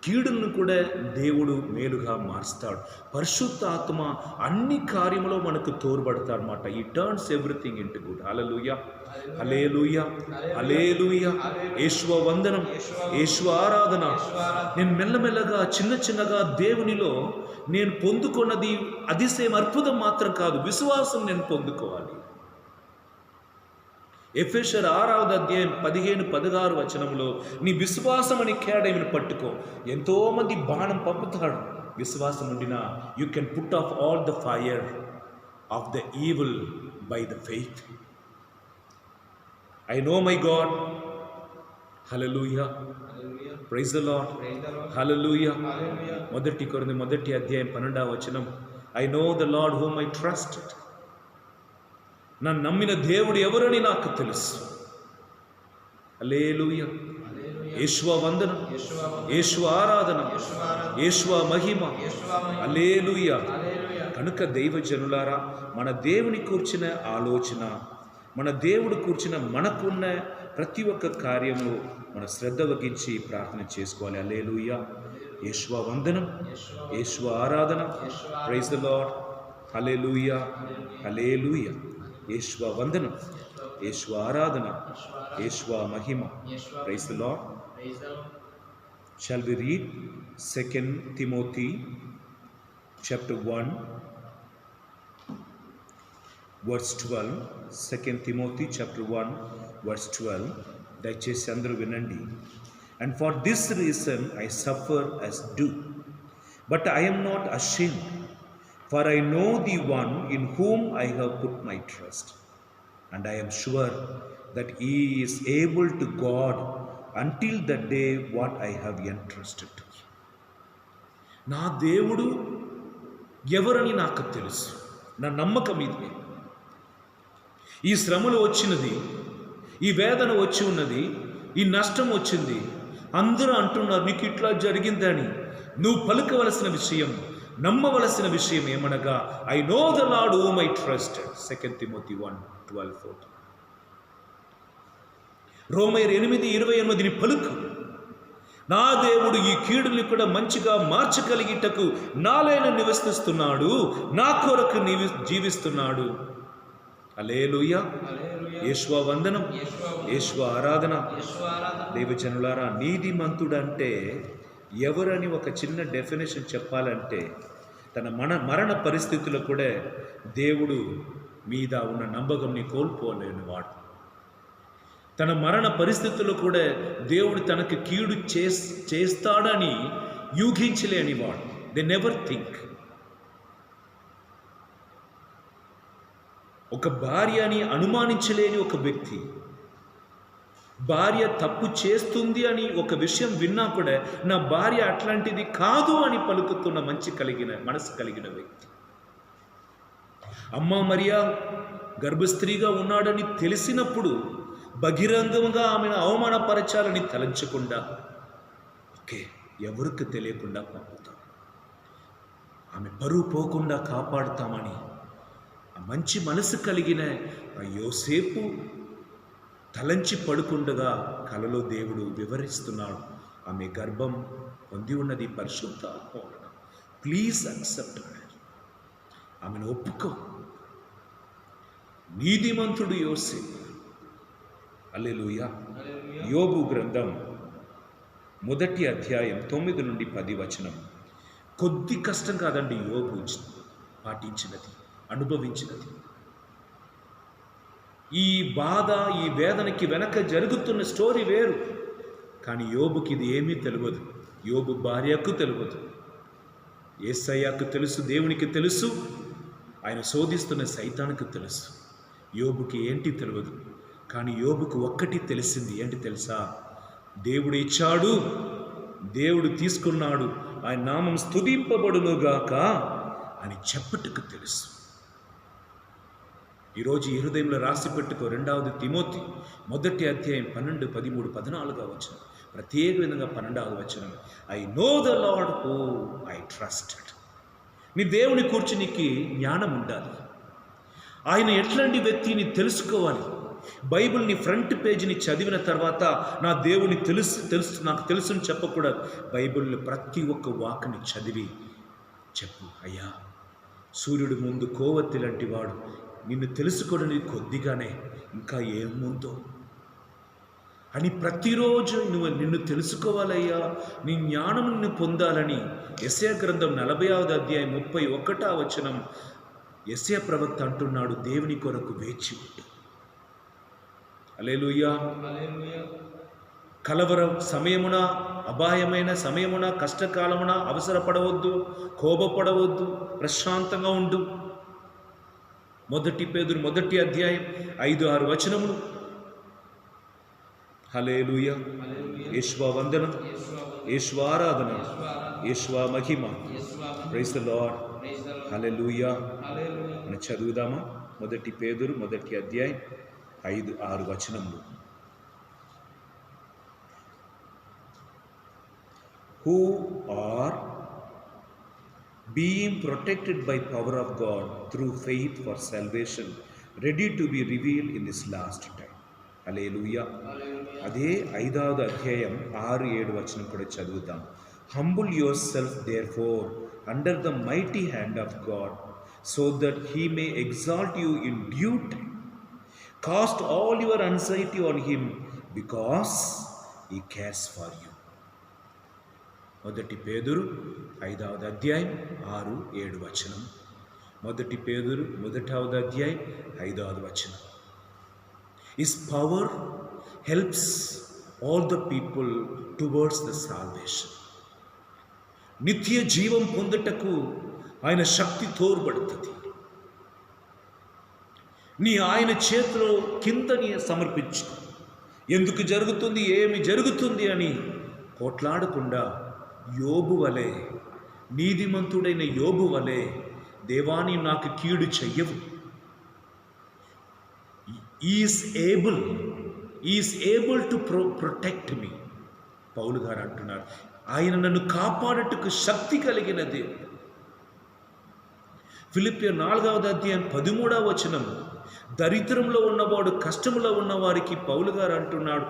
కీడులను కూడా దేవుడు మేలుగా మారుస్తాడు. పరిశుద్ధ ఆత్మ అన్ని కార్యములో మనకు తోడ్పడతాడు అన్నమాట. ఈ టర్న్స్ ఎవ్రీథింగ్ ఇంటు గుడ్. హల్లెలూయా, హల్లెలూయా, హల్లెలూయా. యేసువ వందనం, యేసువ ఆరాధన. నేను మెల్లమెల్లగా చిన్నగా దేవునిలో నేను పొందుకున్నది అతిశయం, అద్భుతం మాత్రం కాదు, విశ్వాసం నేను పొందుకోవాలి. ఎఫెసర్ 6వ అధ్యాయం 15-16 వచనంలో, నీ విశ్వాసం అని కేడమిని పట్టుకో. ఎంతోమంది బాణం పంపుతాడు, విశ్వాసం ఉండిన you can put off all the fire of the evil by the faith. I know my God. Hallelujah, praise the Lord, hallelujah. 1 కొరింథీ 1వ అధ్యాయం 12వ వచనం, I know the Lord whom I trusted. నన్ను నమ్మిన దేవుడు ఎవరని నాకు తెలుసు. హల్లెలూయా, యేసువ వందనం, యేసువ ఆరాధన, యేసువ మహిమ. హల్లెలూయా. కనుక దైవజనులారా, మన దేవుని కూర్చిన ఆలోచన, మన దేవుడు కూర్చిన మనకున్న ప్రతి ఒక్క కార్యము మన శ్రద్ధ వహించి ప్రార్థన చేసుకోవాలి. హల్లెలూయా, యేసువ వందనం, యేసువ ఆరాధన. Praise the Lord. Hallelujah, hallelujah. యేసువ వందనం, యేసువ ఆరాధన, యేసువ మహిమ. Praise the Lord. Shall we read 2 Timothy chapter 1 verse 12? 2 Timothy chapter 1 verse 12. దయచేసి అందరూ వినండి. And for this reason I suffer as do, but I am not ashamed, for I know the one in whom I have put my trust, and I am sure that he is able to guard until the day what I have entrusted to him. నా దేవుడు ఎవరని నాకు తెలుసు, నా నమ్మకం ఇదే. ఈ శ్రమలు వచ్చినది, ఈ వేదన వచ్చి ఉన్నది, ఈ నష్టం వచ్చింది, అందరూ అంటున్నారు నీకు ఇట్లా జరిగిందని. నువ్వు పలుకవలసిన విషయం, నమ్మవలసిన విషయం ఏమనగా, I know the Lord whom I trusted. 2 Timothy 1:12-14. రోమయ్యర్ 8:28 పలుకు. నా దేవుడు ఈ కీడుని కూడా మంచిగా మార్చగలిగిటకు నాలోనే నివసిస్తున్నాడు, నా కొరకు జీవిస్తున్నాడు. హల్లెలూయా. యేషువా వందనం, యేషువా ఆరాధన. దేవజనులారా, నీతిమంతుడంటే ఎవరని ఒక చిన్న డెఫినేషన్ చెప్పాలంటే, తన మరణ పరిస్థితుల్లో కూడా దేవుడు మీద ఉన్న నమ్మకంని కోల్పోలేని వాడు. తన మరణ పరిస్థితుల్లో కూడా దేవుడు తనకు కీడు చేస్తాడని యూహించలేని వాడు. They never think. ఒక భార్యని అనుమానించలేని ఒక వ్యక్తి, భార్య తప్పు చేస్తుంది అని ఒక విషయం విన్నా కూడా నా భార్య అట్లాంటిది కాదు అని పలుకుతున్న మనసు కలిగిన వ్యక్తి. అమ్మ మరియా గర్భస్త్రీగా ఉన్నాడని తెలిసినప్పుడు బహిరంగంగా ఆమెను అవమానపరచాలని తలంచకుండా, ఓకే, ఎవరికి తెలియకుండా పంపుతాం, ఆమె పరువు పోకుండా కాపాడుతామని ఆ మంచి మనసు కలిగిన యోసేపు తలంచి పడుకుండగా కలలో దేవుడు వివరిస్తున్నాడు, ఆమె గర్భం పొంది ఉన్నది పరిశుద్ధ ఆత్మ. ప్లీజ్ అక్సెప్ట్, ఆమెను ఒప్పుకో. నీతిమంతుడు యోసేపు. హల్లెలూయా. యోబు గ్రంథం 1వ అధ్యాయం 9 నుండి 10 వచనం. కొద్ది కష్టం కాదండి యోబు పాటించినది, అనుభవించినది. ఈ బాధ, ఈ వేదనకి వెనక జరుగుతున్న స్టోరీ వేరు. కానీ యోబుకి ఇది ఏమీ తెలియదు. యోబు భార్యకు తెలియదు, యేసయ్యకు తెలుసు, దేవునికి తెలుసు, ఆయన శోధిస్తున్న సైతానికి తెలుసు. యోబుకి ఏంటి తెలియదు. కానీ యోబుకు ఒక్కటి తెలిసింది. ఏంటి తెలుసా? దేవుడు ఇచ్చాడు, దేవుడు తీసుకున్నాడు, ఆయన నామం స్తుతింపబడునుగాక అని చెప్పటకు తెలుసు. ఈరోజు ఈ హృదయంలో రాసి పెట్టుకో. 2వ తిమోతి 1వ అధ్యాయం 12, 13, 14 వచనం. ప్రత్యేక విధంగా 12వ వచనం. I know the Lord who I trusted. నీ దేవుని కూర్చి నీకు జ్ఞానం ఉండాలి. ఆయన ఎట్లాంటి వ్యక్తిని తెలుసుకోవాలి. బైబిల్ని ఫ్రంట్ పేజీని చదివిన తర్వాత నా దేవుని తెలుసు నాకు తెలుసుని చెప్పకూడదు. బైబిల్లో ప్రతి ఒక్క వాక్ని చదివి చెప్పు, అయ్యా సూర్యుడు ముందు కోవత్తి లాంటి వాడు, నిన్ను తెలుసుకోవడానికి కొద్దిగానే ఇంకా ఏముందో అని ప్రతిరోజు నిన్ను తెలుసుకోవాలయ్యా, నీ జ్ఞానం నిన్ను పొందాలని యెషయా గ్రంథం 40వ అధ్యాయం 31వ వచనం యెషయా ప్రవక్త అంటున్నాడు, దేవుని కొరకు వేచి ఉండు. హల్లెలూయా. కలవర సమయమున, అపాయమైన సమయమున, కష్టకాలమున అవసరపడవద్దు, కోపపడవద్దు, ప్రశాంతంగా ఉండు. 1 పేతురు 1వ అధ్యాయం 5-6 వచనములు. హల్లెలూయా. యేషువా వందనం, యేషువా ఆరాధన, యేషువా మహిమ. Praise the Lord. హల్లెలూయా. మనం చదువుదామా? 1 పేతురు 1వ అధ్యాయం 5-6 వచనములు. Who are being protected by power of God through faith for salvation, ready to be revealed in this last time. హల్లెలూయా. అదే 5వ అధ్యాయం 6-7 వచనం కూడా చదువుతాం. Humble yourself therefore under the mighty hand of God, so that he may exalt you in due time. Cast all your anxiety on him, because he cares for you. 1 పేతురు 5వ అధ్యాయం 6-7 వచనం. 1 పేతురు 1వ అధ్యాయం 5వ వచనం. His power helps all the people towards the salvation. నిత్య జీవం పొందుటకు ఆయన శక్తి తోడ్పడుతుంది. నీ ఆయన చేతిలో కిందని సమర్పించు. ఎందుకు జరుగుతుంది, ఏమి జరుగుతుంది అని కోట్లాడకుండా యోబు వలె, నీతిమంతుడైన యోబు వలె, దేవాని నాకు కీడు చెయ్యవు, is able to protect me. పౌలు గారు అంటున్నారు, ఆయన నన్ను కాపాడటకు శక్తి కలిగిన దేవుడు. ఫిలిప్పియర్ 4వ అధ్యాయం 13వ వచనం, దరిద్రంలో ఉన్నవాడు, కష్టంలో ఉన్నవారికి పౌలు గారు అంటున్నాడు,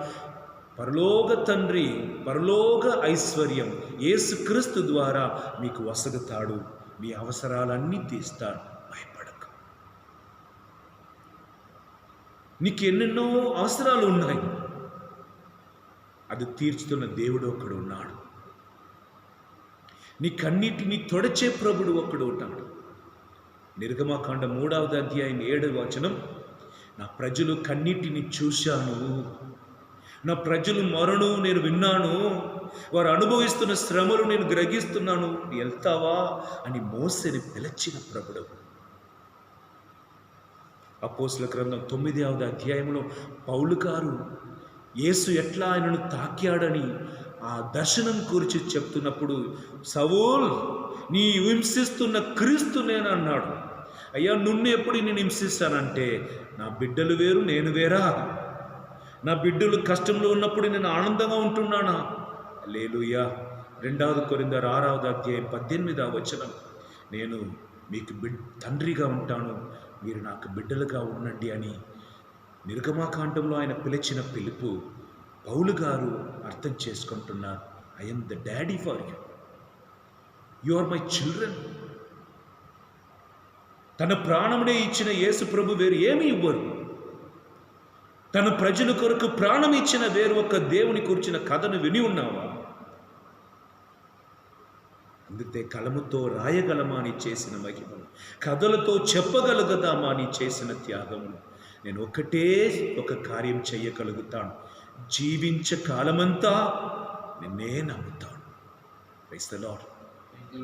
పరలోక తండ్రి, పరలోక ఐశ్వర్యం యేసుక్రీస్తు ద్వారా మీకు వసగుతాడు, మీ అవసరాలన్నీ తీస్తాడు, భయపడక. నీకు ఎన్నెన్నో అవసరాలు ఉన్నాయి, అది తీర్చుతున్న దేవుడు ఒకడు ఉన్నాడు. నీ కన్నిటిని తొడచే ప్రభుడు ఒకడు ఉన్నాడు. నిర్గమకాండ 3వ అధ్యాయం 7వ వచనం, నా ప్రజలు కన్నిటిని చూశాను, నా ప్రజలు మొరను నేను విన్నాను, వారు అనుభవిస్తున్న శ్రమలు నేను గ్రహిస్తున్నాను, వెళ్తావా అని మోసేని పిలిచిన ప్రభుడు. అపోస్తలుల గ్రంథం 9వ అధ్యాయంలో పౌలు గారు యేసు ఎట్లా ఆయనను తాకాడని ఆ దర్శనం గురించి చెప్తున్నప్పుడు, సౌల్ నీ హింసిస్తున్న క్రీస్తు నేను అన్నాడు. అయ్యా, నిన్ను ఎప్పుడు నేను హింసిస్తానంటే, నా బిడ్డలు వేరు నేను వేరా? నా బిడ్డలు కష్టంలో ఉన్నప్పుడు నేను ఆనందంగా ఉంటున్నానా? హల్లెలూయా. 2 కొరింథీయుల 6వ అధ్యాయం 18వ వచనం, నేను మీకు తండ్రిగా ఉంటాను, మీరు నాకు బిడ్డలుగా ఉండండి అని నిర్గమాకాండంలో ఆయన పిలిచిన పిలుపు పౌలు గారు అర్థం చేసుకుంటున్నారు. I am the daddy for you, you are my children. తన ప్రాణమునే ఇచ్చిన యేసు ప్రభు వేరు ఏమి ఇవ్వరు. తన ప్రజల కొరకు ప్రాణం ఇచ్చిన వేరు ఒక దేవుని కూర్చిన కథను విని ఉన్నావా? అందుకే కలముతో రాయగలమా అని చేసిన మహిమను, కథలతో చెప్పగలుగుతామా అని చేసిన త్యాగమును, నేను ఒక కార్యం చేయగలుగుతాను, జీవించే కాలమంతా నిన్నే నమ్ముతాను. Praise the Lord.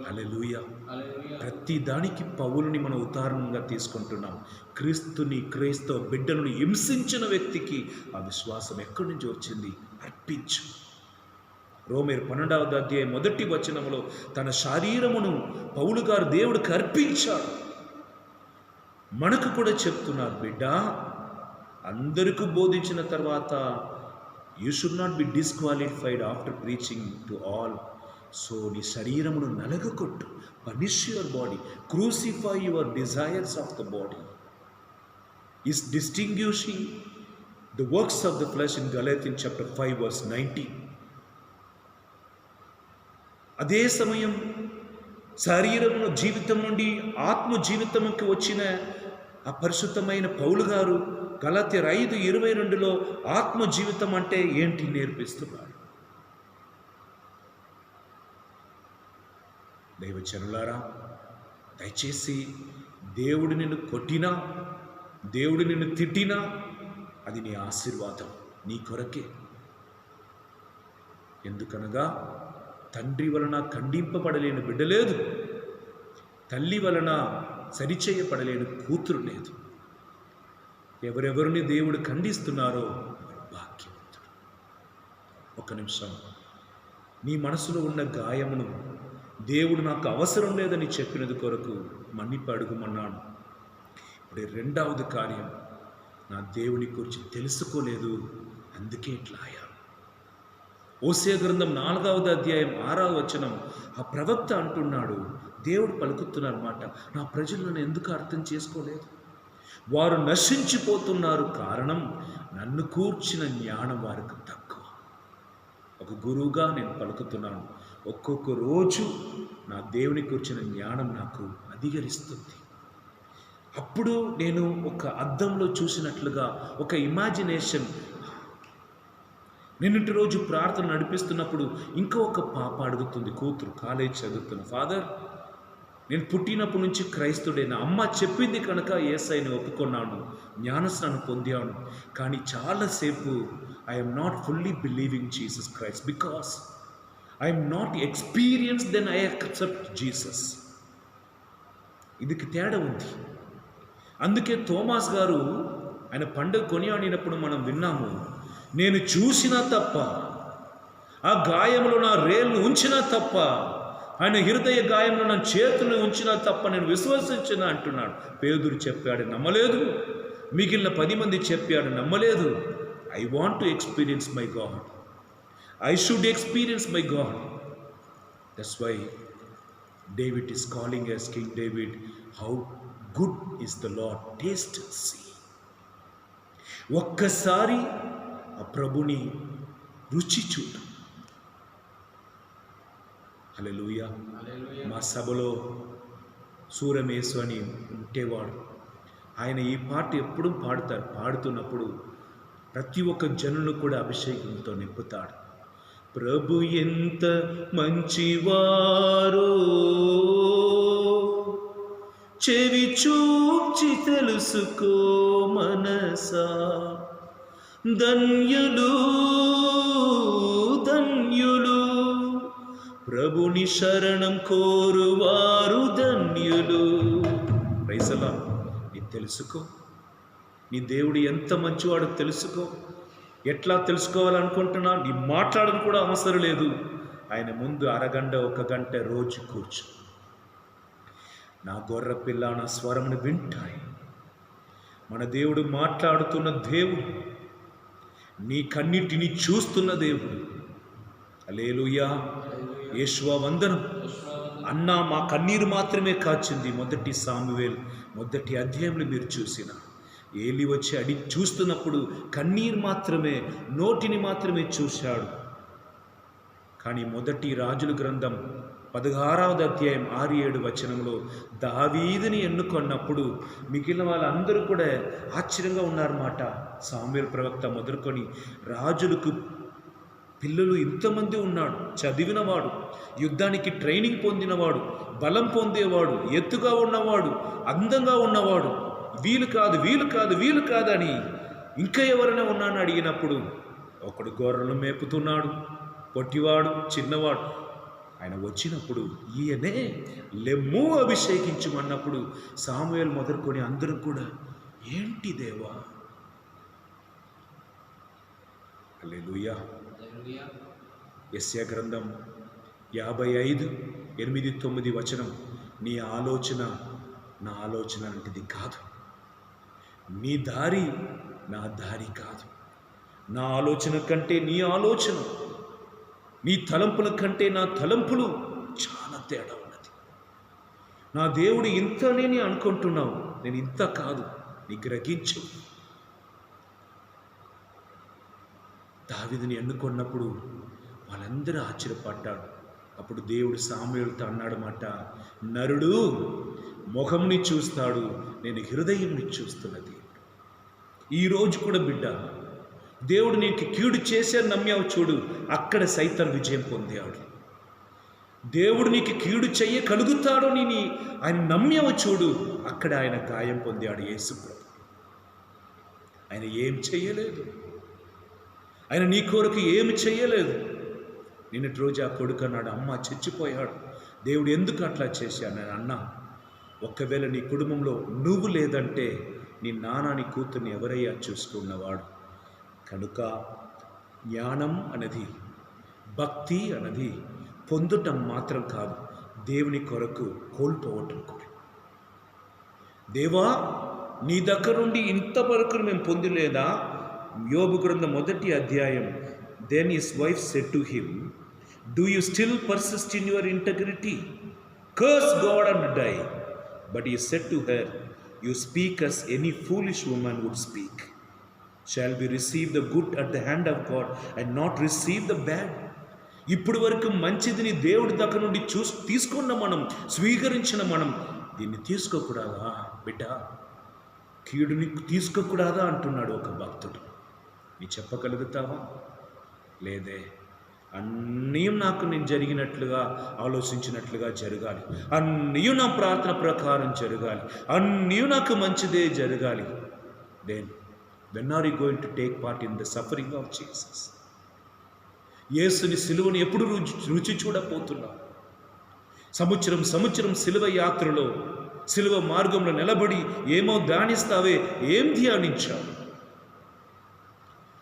హల్లెలూయా. ప్రతి దానికి పౌలుని మనం ఉదాహరణగా తీసుకుంటున్నాం. క్రైస్తవ బిడ్డలను హింసించిన వ్యక్తికి ఆ విశ్వాసం ఎక్కడి నుంచి వచ్చింది? అర్పించు. రోమేరు 12వ అధ్యాయం 1వ వచనంలో తన శరీరమును పౌలు గారు దేవుడికి అర్పించాడు. మనకు కూడా చెప్తున్నారు, బిడ్డ, అందరికీ బోధించిన తర్వాత you should not be disqualified after preaching to all. So నీ శరీరమును నలగకొట్టు, punish your body, crucify your desires of the body. Is distinguishing the works of the flesh in Galatians chapter 5 verse 19. అదే సమయం శరీరమును జీవితం నుండి ఆత్మ జీవితంకి వచ్చిన ఆ పరిశుద్ధమైన పౌలు గారు గలాతీయులు 5:22లో ఆత్మ జీవితం అంటే ఏంటి నేర్పిస్తున్నారు. దైవజనులారా, దయచేసి దేవుడు నిన్ను కొట్టినా, దేవుడు నిన్ను తిట్టినా అది నీ ఆశీర్వాదం, నీ కొరకే. ఎందుకనగా తండ్రి వలన ఖండింపబడలేని బిడ్డ లేదు, తల్లి వలన సరిచేయబడలేని కూతురు లేదు. ఎవరెవరిని దేవుడు ఖండిస్తున్నారో భాగ్యవంతుడు. ఒక నిమిషం నీ మనసులో ఉన్న గాయమును దేవుడు నాకు అవసరం లేదని చెప్పినది కొరకు మన్నిపు అడుగుమన్నాను. ఇప్పుడు 2వ కార్యం, నా దేవుని గురించి తెలుసుకోలేదు, అందుకే ఇట్లా అయ్యాను. హోషేయ గ్రంథం 4వ అధ్యాయం 6వ వచనం ఆ ప్రవక్త అంటున్నాడు, దేవుడు పలుకుతున్నారన్నమాట, నా ప్రజలను ఎందుకు అర్థం చేసుకోలేదు? వారు నశించిపోతున్నారు, కారణం నన్ను కూర్చిన జ్ఞానం వారికి తక్కువ. ఒక గురువుగా నేను పలుకుతున్నాను, ఒక్కొక్క రోజు నా దేవుని కూర్చిన జ్ఞానం నాకు అధిగరిస్తుంది. అప్పుడు నేను ఒక అద్దంలో చూసినట్లుగా ఒక ఇమాజినేషన్. నిన్నటి రోజు ప్రార్థన నడిపిస్తున్నప్పుడు ఇంకా ఒక పాప అడుగుతుంది, కూతురు కాలేజ్ చదువుతున్న, ఫాదర్ నేను పుట్టినప్పటి నుంచి క్రైస్తుడే, నా అమ్మ చెప్పింది కనుక యేసయ్యని ఒప్పుకున్నాను, జ్ఞానస్నానం పొందాను, కానీ చాలాసేపు I'm not fully believing Jesus Christ because I'm not experience then I accept Jesus. ఇదికి తేడా ఉంది. అందుకే థోమాస్ గారు ఆయన పండుగ కొనియాడినప్పుడు మనం విన్నాము, నేను చూసినా తప్ప, ఆ గాయంలో నా రేళ్ళు ఉంచినా తప్ప, ఆయన హృదయ గాయంలో నా చేతులను ఉంచినా తప్ప నేను విశ్వసించిన అంటున్నాడు. పేతురు చెప్పాడు, నమ్మలేదు. మిగిలిన 10 మంది చెప్పాడు, నమ్మలేదు. I want to experience my God, I should experience my God. That's why David is calling as King David, how good is the Lord, taste see. ఒక్కసారి ఆ ప్రభుని రుచి చూడు. హల్లెలూయా. మా సభలో సూరమేసు అని ఉంటేవాడు. ఆయన ఈ పాట ఎప్పుడూ పాడుతారు. పాడుతున్నప్పుడు ప్రతి ఒక్క జనులు కూడా అభిషేకంతో నింపుతాడు. ప్రభు ఎంత మంచివారో చెవి చూచి తెలుసుకో మనసా, ధన్యులు ధన్యులు ప్రభుని శరణం కోరువారు ధన్యులు. Praise the Lord. నీ తెలుసుకో, నీ దేవుడు ఎంత మంచివాడో తెలుసుకో. ఎట్లా తెలుసుకోవాలనుకుంటున్నా? నీ మాట్లాడడం కూడా అవసరం లేదు. ఆయన ముందు అరగంట 1 గంట రోజు కూర్చో. నా గొర్రె పిల్ల నా స్వరమును వింటాయి. మన దేవుడు మాట్లాడుతున్న దేవుడు, నీ కన్నిటిని చూస్తున్న దేవుడు. హల్లెలూయా. యేషువా వందనం. అన్న మా కన్నీరు మాత్రమే కాచింది. 1 సామువేల్ 1 అధ్యాయంలో మీరు చూసిన ఏలి వచ్చి చూస్తున్నప్పుడు కన్నీరు మాత్రమే, నోటిని మాత్రమే చూశాడు. కానీ 1 రాజుల గ్రంథం 16వ అధ్యాయం 6-7 వచనంలో దావీదుని ఎన్నుకొన్నప్పుడు మిగిలిన వాళ్ళందరూ కూడా ఆశ్చర్యంగా ఉన్నారన్నమాట. సాముయేలు ప్రవక్త మొదలుకొని రాజులకు పిల్లలు ఇంతమంది ఉన్నాడు. చదివినవాడు, యుద్ధానికి ట్రైనింగ్ పొందినవాడు, బలం పొందేవాడు, ఎత్తుగా ఉన్నవాడు, అందంగా ఉన్నవాడు, వీలు కాదు వీలు కాదు వీలు కాదని ఇంకా ఎవరైనా ఉన్నాను అడిగినప్పుడు ఒకడు గొర్రెలు మేపుతున్నాడు, పొట్టివాడు, చిన్నవాడు. ఆయన వచ్చినప్పుడు ఈయనే లెమ్ము అభిషేకించమన్నప్పుడు సాముయేలు మొదలుకొని అందరూ కూడా ఏంటి దేవా. హల్లెలూయా. యెషయా గ్రంథం 55:8-9 వచనం, నీ ఆలోచన నా ఆలోచన లాంటిది కాదు, నీ దారి నా దారి కాదు, నా ఆలోచన కంటే నీ ఆలోచన, నీ తలంపుల కంటే నా తలంపులు చాలా తేడా ఉన్నది. నా దేవుడు ఇంతనే నీ అనుకుంటున్నావు, నేను ఇంత కాదు, నీ గ్రహించు. దావీదుని ఎన్నుకున్నప్పుడు వాళ్ళందరూ ఆశ్చర్యపడ్డాడు. అప్పుడు దేవుడు సాముయేలుతో అన్నాడన్నమాట, నరుడు ముఖంని చూస్తాడు, నేను హృదయంని చూస్తున్న దేవుడు. ఈరోజు కూడా బిడ్డ, దేవుడు నీకు కీడు చేసే నమ్మావు చూడు, అక్కడ సైతాన్ విజయం పొందాడు. దేవుడు నీకు కీడు చెయ్య కలుగుతాడు అని ఆయన నమ్మావు చూడు, అక్కడ ఆయన గాయం పొందాడు. యేసు ప్రభు ఆయన ఏం చెయ్యలేదు, ఆయన నీ కొరకు ఏమి చెయ్యలేదు. నిన్నటి రోజు ఆ కొడుకు అన్నాడు, అమ్మ చచ్చిపోయాడు, దేవుడు ఎందుకు అట్లా చేశాను? నేను అన్నా, ఒకవేళ నీ కుటుంబంలో నువ్వు లేదంటే నీ నాన్న నీ కూతుర్ని ఎవరయ్యా చూసుకున్నవాడు? కనుక జ్ఞానం అనేది, భక్తి అనేది పొందటం మాత్రం కాదు, దేవుని కొరకు కోల్పోవటం కూడా. దేవా, నీ దగ్గర నుండి ఇంతవరకు మేము పొందలేదా? యోబు గ్రంథం 1 అధ్యాయం. Then his wife said to him, do you still persist in your integrity? Curse God and die. But he said to her, you speak as any foolish woman would speak. Shall we receive the good at the hand of God and not receive the bad? ఇప్పుడు వరకు మంచిదిని దేవుడి దగ్గర నుండి తీసుకున్న మనం, స్వీకరించిన మనం దీన్ని తీసుకోకూడదా బిడ్డ? కీడుని తీసుకోకూడదా అంటున్నాడు ఒక భక్తుడు. నీ చెప్పగలుగుతావా? లేదే. అన్నీ నాకు నేను జరిగినట్లుగా, ఆలోచించినట్లుగా జరగాలి, అన్నీ నా ప్రార్థన ప్రకారం జరగాలి, అన్నీ నాకు మంచిదే జరగాలి. Then when are you going to take part in the suffering of Jesus? యేసుని సిలువను ఎప్పుడు రుచి చూడపోతున్నావు? సంవత్సరం సిలువ యాత్రలో, సిలువ మార్గంలో నిలబడి ఏమో ధ్యానిస్తావే, ఏం ధ్యానించావు?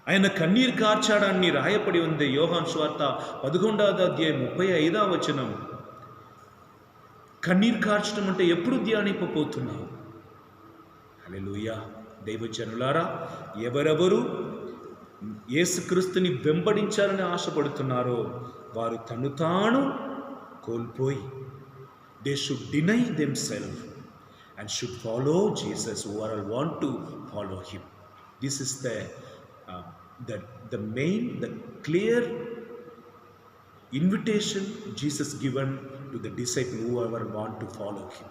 ఆయన కన్నీరు కార్చాడాన్ని రాయపడి ఉంది యోహాను సువార్త 11వ అధ్యాయం 35వ వచనం. కన్నీరు కార్చడం అంటే ఎప్పుడు ధ్యానింపబోతున్నావు? హల్లెలూయా. దైవజనులారా, ఎవరెవరు యేసుక్రీస్తుని వెంబడించాలని ఆశపడుతున్నారో వారు తను తాను కోల్పోయి, they should deny themself and should follow Jesus, who all want to follow him. This is the main, the clear invitation Jesus given to the disciple, whoever want to follow him.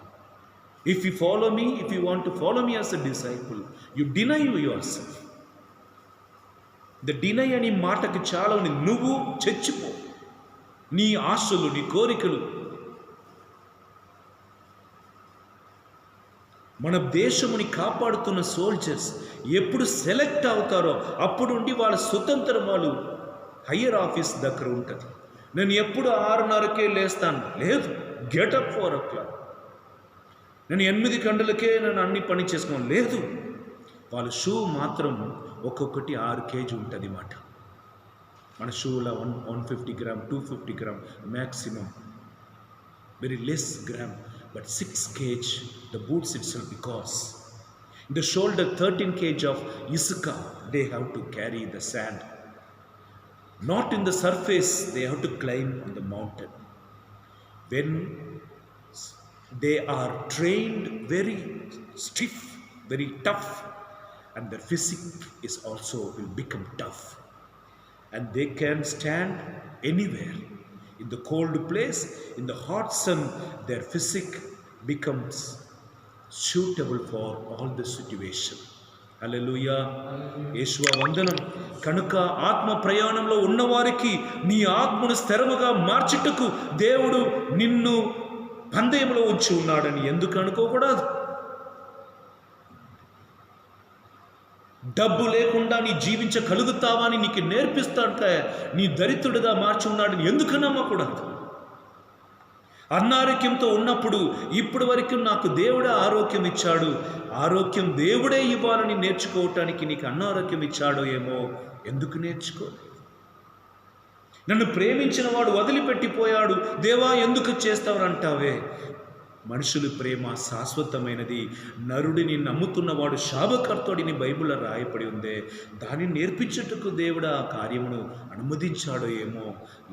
If you follow me, if you want to follow me as a disciple, you deny yourself. The deny అని మాటకి చాలా ఉంది. నువ్వు చచ్చిపో, నీ ఆశలు, నీ కోరికలు. మన దేశముని కాపాడుతున్న సోల్జర్స్ ఎప్పుడు సెలెక్ట్ అవుతారో అప్పుడు ఉండి వాళ్ళ స్వతంత్రం వాళ్ళు హయ్యర్ ఆఫీస్ దగ్గర ఉంటుంది. నేను ఎప్పుడు 6:30కే లేస్తాను లేదు, గెటప్ 4 o'clock. నేను 8 గంటలకే నేను అన్ని పని చేసుకోను లేదు. వాళ్ళ షూ మాత్రం ఒక్కొక్కటి 6 kg ఉంటుంది మాట. మన షూలో 150 grams 250 grams maximum, very less gram, but 6 kg the boots itself, because in the shoulder 13 kg of isuka they have to carry the sand, not in the surface, they have to climb on the mountain. When they are trained very stiff, very tough, and their physique is also will become tough, and they can stand anywhere. In the cold place, in the hot sun, their physique becomes suitable for all the situation. హల్లెలూయా, యేసువ వందనం. కనుక ఆత్మ ప్రయాణంలో ఉన్నవారికి నీ ఆత్మను స్థిరముగా మార్చుటకు దేవుడు నిన్ను పందెంలో ఉంచి ఉన్నాడని ఎందుకు అనుకోకూడదు? డబ్బు లేకుండా నీ జీవించగలుగుతావా అని నీకు నేర్పిస్తాడు. నీ దరిద్రుడిగా మార్చి ఉన్నాడని ఎందుకు నమ్మకూడదు? అనారోగ్యంతో ఉన్నప్పుడు ఇప్పటి వరకు నాకు దేవుడే ఆరోగ్యం ఇచ్చాడు, ఆరోగ్యం దేవుడే ఇవ్వాలని నేర్చుకోవటానికి నీకు అనారోగ్యం ఇచ్చాడో ఏమో, ఎందుకు నేర్చుకోలేదు? నన్ను ప్రేమించిన వాడు వదిలిపెట్టిపోయాడు, దేవా ఎందుకు చేస్తావు అంటావే. మనుషుల ప్రేమ శాశ్వతమైనది, నరుడిని నమ్ముతున్నవాడు శాపకర్తుడిని బైబిల్లో రాయబడి ఉందే. దాన్ని నేర్పించుటకు దేవుడు ఆ కార్యమును అనుమతించాడో ఏమో.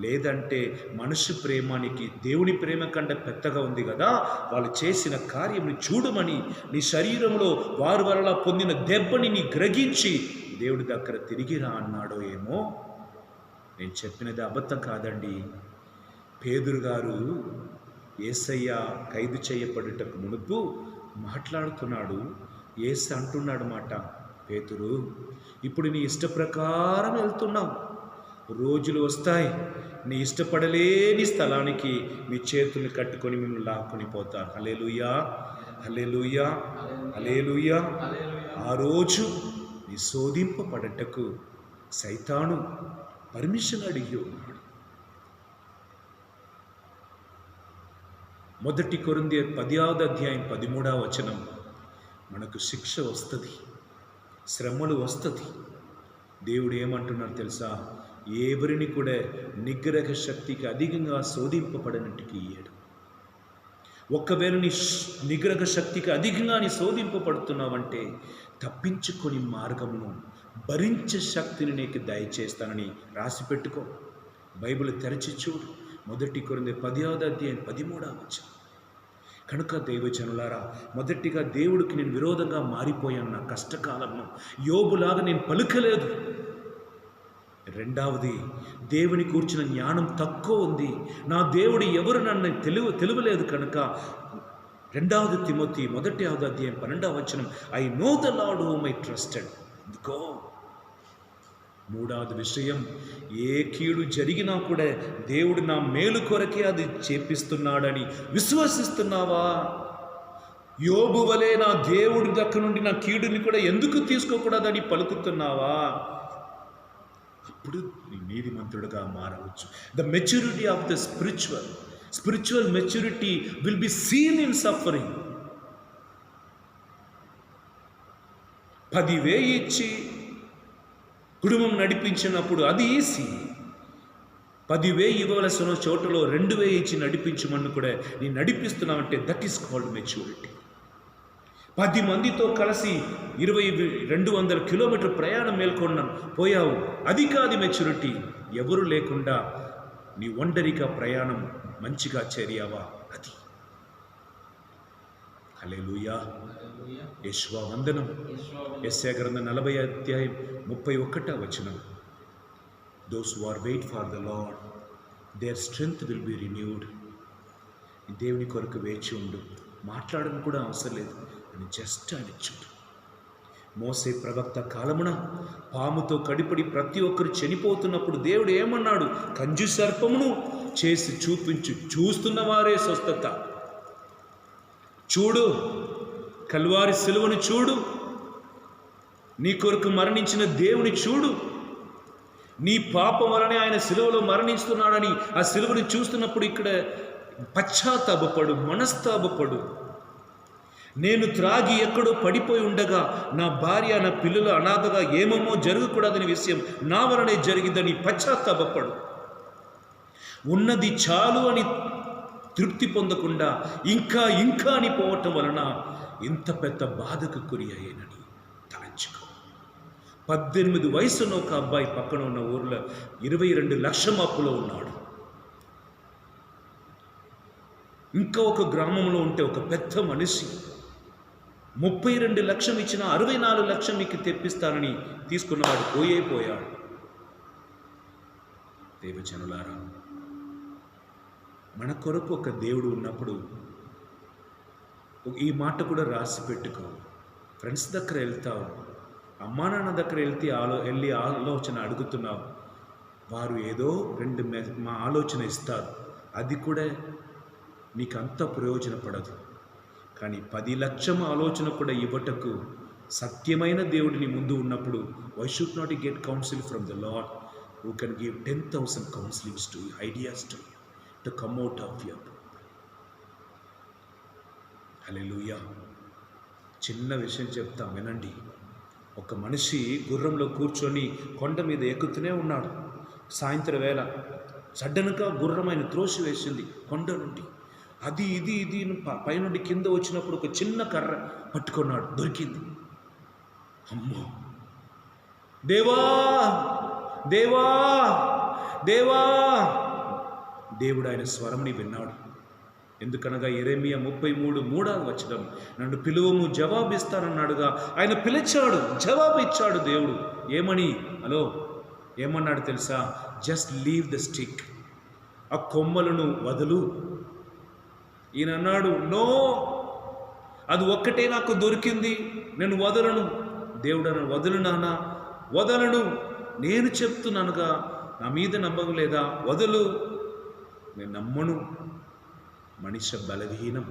లేదంటే మనుషు ప్రేమానికి దేవుని ప్రేమ కంటే పెద్దగా ఉంది కదా, వాళ్ళు చేసిన కార్యముని చూడమని, నీ శరీరంలో వారి వల్ల పొందిన దెబ్బని నీ గ్రహించి దేవుడి దగ్గర తిరిగిరా అన్నాడో ఏమో. నేను చెప్పినది అబద్ధం కాదండి. పేతురు గారు యేసయ్య ఖైదు చేయబడుటకు మునుపు మాట్లాడుతున్నాడు. యేసు అంటున్నాడు మాట, పేతురు ఇప్పుడు నీ ఇష్ట ప్రకారం వెళ్తున్నావు, రోజులు వస్తాయి నీ ఇష్టపడలేని స్థలానికి మీ చేతులు కట్టుకొని మిమ్మల్ని లాక్కొని పోతారు. హల్లెలూయా, హల్లెలూయా, హల్లెలూయా. ఆ రోజు నీ శోధింపబడటకు సైతాను పర్మిషన్ అడిగి ఉన్నాడు. 1 కొరింథీయులు 10వ అధ్యాయం 13వ వచనం, మనకు శిక్ష వస్తుంది, శ్రమలు వస్తుంది. దేవుడు ఏమంటున్నారు తెలుసా? ఎవరిని కూడా నిగ్రహ శక్తికి అధికంగా శోధింపబడినట్టుకి ఇయ్యడు. ఒకవేళ నీ నిగ్రహ శక్తికి అధికంగా నీ శోధింపబడుతున్నావంటే తప్పించుకొని మార్గమును భరించే శక్తిని నీకు దయచేస్తానని రాసి పెట్టుకో. బైబిల్ తెరచి చూడు. 1 కొరింథీయులు 10వ అధ్యాయం 13వ వచనం. కనుక దైవజనులారా, మొదటిగా దేవుడికి నేను విరోధంగా మారిపోయాను నా కష్టకాలంలో. యోబులాగా నేను పలుకలేదు. రెండవది, దేవుని కూర్చున్న జ్ఞానం తక్కువ ఉంది, నా దేవుడు ఎవరు నన్ను తెలియలేదు. కనుక 2 తిమోతి 1వ అధ్యాయం 12వ వచనం, I know the Lord whom I trusted. Go. 3వ విషయం, ఏ కీడు జరిగినా కూడా దేవుడు నా మేలు కొరకే అది చేపిస్తున్నాడని విశ్వసిస్తున్నావా? యోబు వలె నా దేవుడి దగ్గర నుండి నా కీడుని కూడా ఎందుకు తీసుకోకూడదని పలుకుతున్నావా? అప్పుడు నీతిమంతుడుగా మారవచ్చు. The maturity of the spiritual maturity will be seen in suffering. 10,000 ఇచ్చి కుటుంబం నడిపించినప్పుడు అది ఈజీ. 10,000 ఇవ్వవలసిన చోటలో 2,000 ఇచ్చి నడిపించమని కూడా నేను నడిపిస్తున్నామంటే దట్ ఈస్ కాల్డ్ మెచ్యూరిటీ. 10 మందితో కలిసి 200 కిలోమీటర్ ప్రయాణం పోయావు, అది కాదు మెచ్యూరిటీ. ఎవరు లేకుండా నీ ఒంటరిగా ప్రయాణం మంచిగా చేరావా, అది. హల్లెలూయా. యేషువా వందనం. యెషయా గ్రంథం 40 అధ్యాయం 31వ వచనం. Those who are wait for the Lord their strength will be renewed. దేవుని కొరకు వేచి ఉండు, మాట్లాడడం కూడా అవసరం లేదు అని జస్ట్ ఆయన చూడు. మోసే ప్రవక్త కాలమున పాముతో కడిపడి ప్రతి ఒక్కరు చనిపోతున్నప్పుడు దేవుడు ఏమన్నాడు? కంజు సర్పమును చేసి చూపించు, చూస్తున్న వారే స్వస్థత. చూడు, కల్వారి సిలువను చూడు, నీ కొరకు మరణించిన దేవుని చూడు. నీ పాపం వలనే ఆయన సిలువలో మరణిస్తున్నాడని ఆ సిలువను చూస్తున్నప్పుడు ఇక్కడ పశ్చాత్తాపపడు, మనస్తాపపడు. నేను త్రాగి ఎక్కడో పడిపోయి ఉండగా నా భార్య నా పిల్లలు అనాథగా ఏమేమో జరగకూడదని విషయం నా వలనే జరిగిందని పశ్చాత్తాపపడు. ఉన్నది చాలు అని తృప్తి పొందకుండా ఇంకా ఇంకా అని పోవటం వలన ఇంత పెద్ద బాధకు గురి అయ్యానని తలంచుకో. 18 వయసున్న ఒక అబ్బాయి పక్కన ఉన్న ఊర్లో 22 లక్షల అప్పులో ఉన్నాడు. ఇంకా ఒక గ్రామంలో ఉంటే ఒక పెద్ద మనిషి 32 లక్షలు ఇచ్చిన 64 లక్షలు మీకు తెప్పిస్తానని తీసుకున్నవాడు పోయాడు. దేవజనులారా, మన కొరకు ఒక దేవుడు ఉన్నప్పుడు ఈ మాట కూడా రాసి పెట్టుకో. ఫ్రెండ్స్ దగ్గర వెళ్తావు, అమ్మా నాన్న దగ్గర వెళ్ళి ఆలోచన అడుగుతున్నావు, వారు ఏదో 2 మా ఆలోచన ఇస్తారు, అది కూడా నీకు అంత ప్రయోజనపడదు. కానీ 10 లక్షల ఆలోచన కూడా ఇవ్వటకు సత్యమైన దేవుడిని ముందు ఉన్నప్పుడు why should not get counsel from the Lord who can give 10,000 counsellings to you, ideas to you to come out of your problem. Hallelujah. చిన్న విషయం చెప్తా వినండి. ఒక మనిషి గుర్రంలో కూర్చొని కొండ మీద ఎక్కుతూనే ఉన్నాడు. సాయంత్రం వేళ సడన్గా గుర్రం ఆయన త్రోసి వేసింది కొండ నుండి. అది ఇది పైనుండి కింద వచ్చినప్పుడు ఒక చిన్న కర్ర పట్టుకున్నాడు, దొరికింది. అమ్మో, దేవా దేవా దేవా, దేవుడు ఆయన స్వరంని విన్నాడు. ఎందుకనగా యెరెమీయా 33:3 వచనం, నన్ను పిలువము జవాబిస్తానన్నాడుగా. ఆయన పిలిచాడు, జవాబు ఇచ్చాడు దేవుడు. ఏమని? హలో, ఏమన్నాడు తెలుసా? జస్ట్ లీవ్ ద స్టిక్, ఆ కొమ్మలను వదులు. ఈయన అన్నాడు, నో, అది ఒక్కటే నాకు దొరికింది, నేను వదలను. దేవుడు అన్నాడు, వదులు నాన్న, వదలను, నేను చెప్తున్నానుగా, నా మీద నమ్మకం లేదా? వదులు. నేను నమ్మను. మనిషి బలహీనం.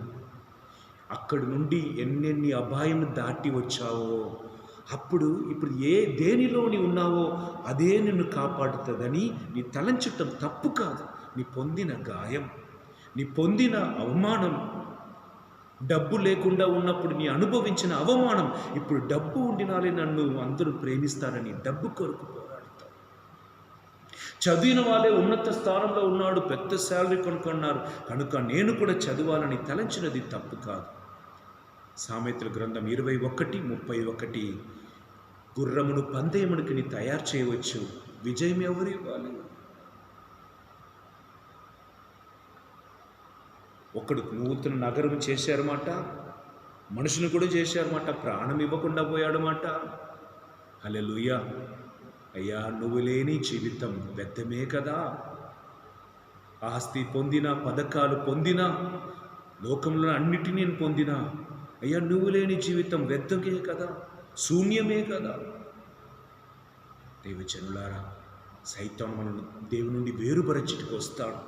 అక్కడి నుండి ఎన్నెన్ని అపాయం దాటి వచ్చావో, ఇప్పుడు దేనిలోని ఉన్నావో అదే నిన్ను కాపాడుతుందని నీ తలంచటం తప్పు కాదు. నీ పొందిన గాయం, నీ పొందిన అవమానం, డబ్బు లేకుండా ఉన్నప్పుడు నీ అనుభవించిన అవమానం, ఇప్పుడు డబ్బు ఉండినాలే నన్ను అందరూ ప్రేమిస్తారని డబ్బు కొరకు పోరాడుతావు. చదివిన వాళ్ళే ఉన్నత స్థానంలో ఉన్నాడు, పెద్ద శాలరీ కొనుక్కున్నారు కనుక నేను కూడా చదవాలని తలంచినది తప్పు కాదు. సామెతల గ్రంథం 21:31, గుర్రమును పందెమునికి నీ తయారు చేయవచ్చు, విజయం ఎవరు ఇవ్వాలి? ఒకడు నూతన నగరం చేశారన్నమాట, మనుషుని కూడా చేశారన్నమాట, ప్రాణం ఇవ్వకుండా పోయాడన్నమాట. హల్లెలూయా. అయ్యా, నువ్వు లేని జీవితం వ్యర్థమే కదా. ఆస్తి పొందినా, పథకాలు పొందినా, లోకంలో అన్నిటినీ నేను పొందినా, అయ్యా నువ్వు లేని జీవితం వ్యర్థమే కదా, శూన్యమే కదా. దేవజనులారా, సైతాను మనల్ని దేవుని నుండి వేరుపరచుటకు వస్తాడు.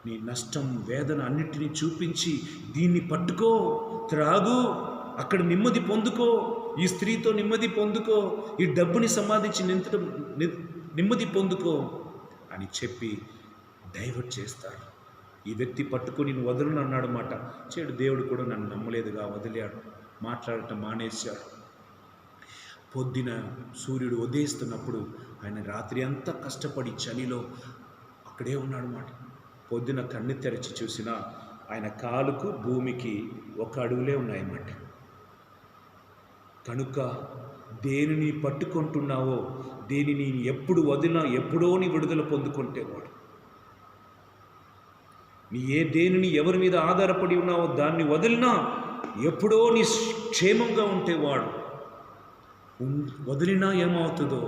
నీ నష్టం, వేదన అన్నిటినీ చూపించి, దీన్ని పట్టుకో, త్రాగు, అక్కడ నెమ్మది పొందుకో, ఈ స్త్రీతో నెమ్మది పొందుకో, ఈ డబ్బుని సంపాదించి నెమ్మది పొందుకో అని చెప్పి డైవర్ట్ చేస్తారు. ఈ వ్యక్తి పట్టుకొని నేను వదలను అన్నాడు మాట. దేవుడు కూడా నన్ను నమ్మలేదుగా వదిలాడు, మాట్లాడటం మానేశాడు. పొద్దున సూర్యుడు ఉదయిస్తున్నప్పుడు ఆయన రాత్రి అంతా కష్టపడి చలిలో అక్కడే ఉన్నాడు మాట. పొద్దున కన్ను తెరిచి చూసినా ఆయన కాలుకు భూమికి 1 అడుగులే ఉన్నాయన్నమాట. కనుక దేనిని పట్టుకుంటున్నావో, దేనిని ఎప్పుడు వదిలినా ఎప్పుడో నీ విడుదల పొందుకుంటేవాడు. నీ దేనిని ఎవరి మీద ఆధారపడి ఉన్నావో దాన్ని వదిలినా ఎప్పుడో నీ క్షేమంగా ఉంటే వాడు వదిలినా ఏమవుతుందో,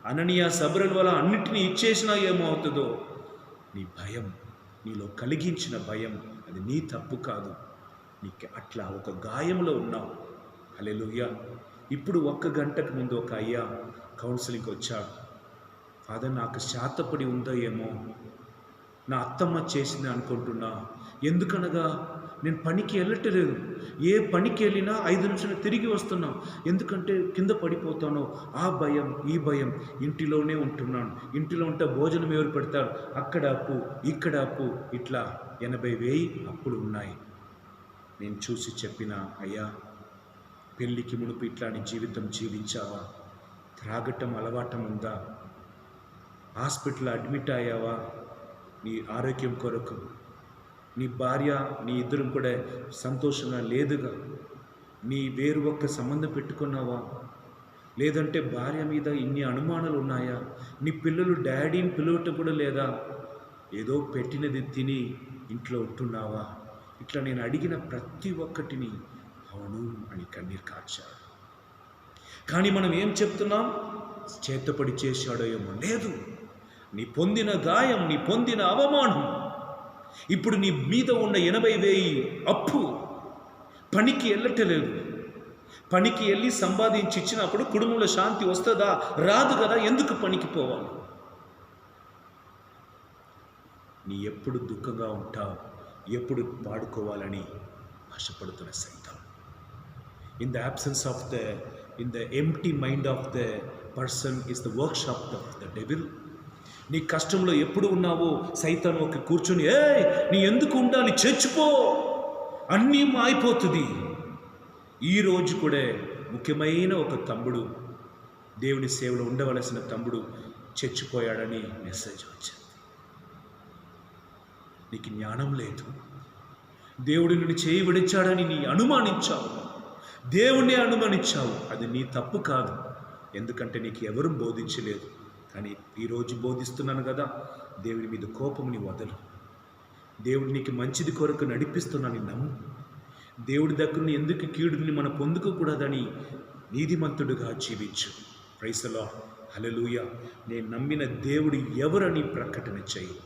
అననీయ సబరల వల్ల అన్నిటినీ ఇచ్చేసినా ఏమవుతుందో, నీ భయం, నీలో కలిగించిన భయం అది నీ తప్పు కాదు. నీకు అట్లా ఒక గాయంలో ఉన్నావు. హల్లెలూయా. ఇప్పుడు 1 గంటకు ముందు ఒక అయ్యా కౌన్సిలింగ్కి వచ్చాడు. ఫాదర్, నాకు శాతపడి ఉందో ఏమో, నా అత్తమ్మ చేసింది అనుకుంటున్నా. ఎందుకనగా నేను పనికి వెళ్ళట్లేదు. ఏ పనికి వెళ్ళినా 5 నిమిషాలు తిరిగి వస్తున్నా. ఎందుకంటే కింద పడిపోతానో ఆ భయం, ఈ భయం. ఇంటిలోనే ఉంటున్నాను. ఇంటిలో ఉంటే భోజనం ఎవరు పెడతారు, అక్కడ అప్పు, ఇక్కడ అప్పు, ఇట్లా 80,000 అప్పులు ఉన్నాయి. నేను చూసి చెప్పిన, అయ్యా, పెళ్ళికి మునుపు ఇట్లాంటి జీవితం జీవించావా? త్రాగటం అలవాటం ఉందా? హాస్పిటల్లో అడ్మిట్ అయ్యావా నీ ఆరోగ్యం కొరకు? నీ భార్య, నీ ఇద్దరం కూడా సంతోషంగా లేదుగా? నీ వేరు ఒక్క సంబంధం పెట్టుకున్నావా? లేదంటే భార్య మీద ఇన్ని అనుమానాలు ఉన్నాయా? నీ పిల్లలు డాడీని పిలవటం కూడా లేదా? ఏదో పెట్టినది తిని ఇంట్లో ఉంటున్నావా? ఇట్లా నేను అడిగిన ప్రతి ఒక్కటిని అవును అని కన్నీరు కార్చాడు. కానీ మనం ఏం చెప్తున్నాం? చేతపడి చేశాడో ఏమో. లేదు, నీ పొందిన గాయం, నీ పొందిన అవమానం, ఇప్పుడు నీ మీద ఉన్న 80,000 అప్పు, పనికి వెళ్ళటలేదు. పనికి వెళ్ళి సంపాదించి ఇచ్చినప్పుడు కుటుంబంలో శాంతి వస్తుందా? రాదు కదా. ఎందుకు పనికి పోవాలి? నీ ఎప్పుడు దుఃఖంగా ఉంటావు, ఎప్పుడు వాడుకోవాలని ఆశపడుతున్న సైతం. In the absence of in the empty mind of the person is the workshop of the devil. నీ కష్టంలో ఎప్పుడు ఉన్నావో సైతాను ఒక కూర్చొని, నీ ఎందుకు ఉండాలి, చచ్చిపో, అన్నీ మాయిపోతుంది. ఈరోజు కూడా ముఖ్యమైన ఒక తమ్ముడు, దేవుని సేవలో ఉండవలసిన తమ్ముడు చచ్చిపోయాడని మెసేజ్ వచ్చింది. నీకు జ్ఞానం లేదు. దేవుడు నిన్ను చేయి విడిచాడని నీ అనుమానించావు, దేవుణ్ణి అనుమానించావు. అది నీ తప్పు కాదు, ఎందుకంటే నీకు ఎవరూ బోధించలేదు. కానీ ఈరోజు బోధిస్తున్నాను కదా, దేవుడి మీద కోపముని వదలు. దేవుడు నీకు మంచిది కొరకు నడిపిస్తున్నాను నమ్ము. దేవుడి దగ్గరని ఎందుకు కీడుని మనం పొందుకోకూడదని నీతిమంతుడుగా జీవించు. Praise the Lord. హల్లెలూయా. నేను నమ్మిన దేవుడు ఎవరని ప్రకటన చేయి.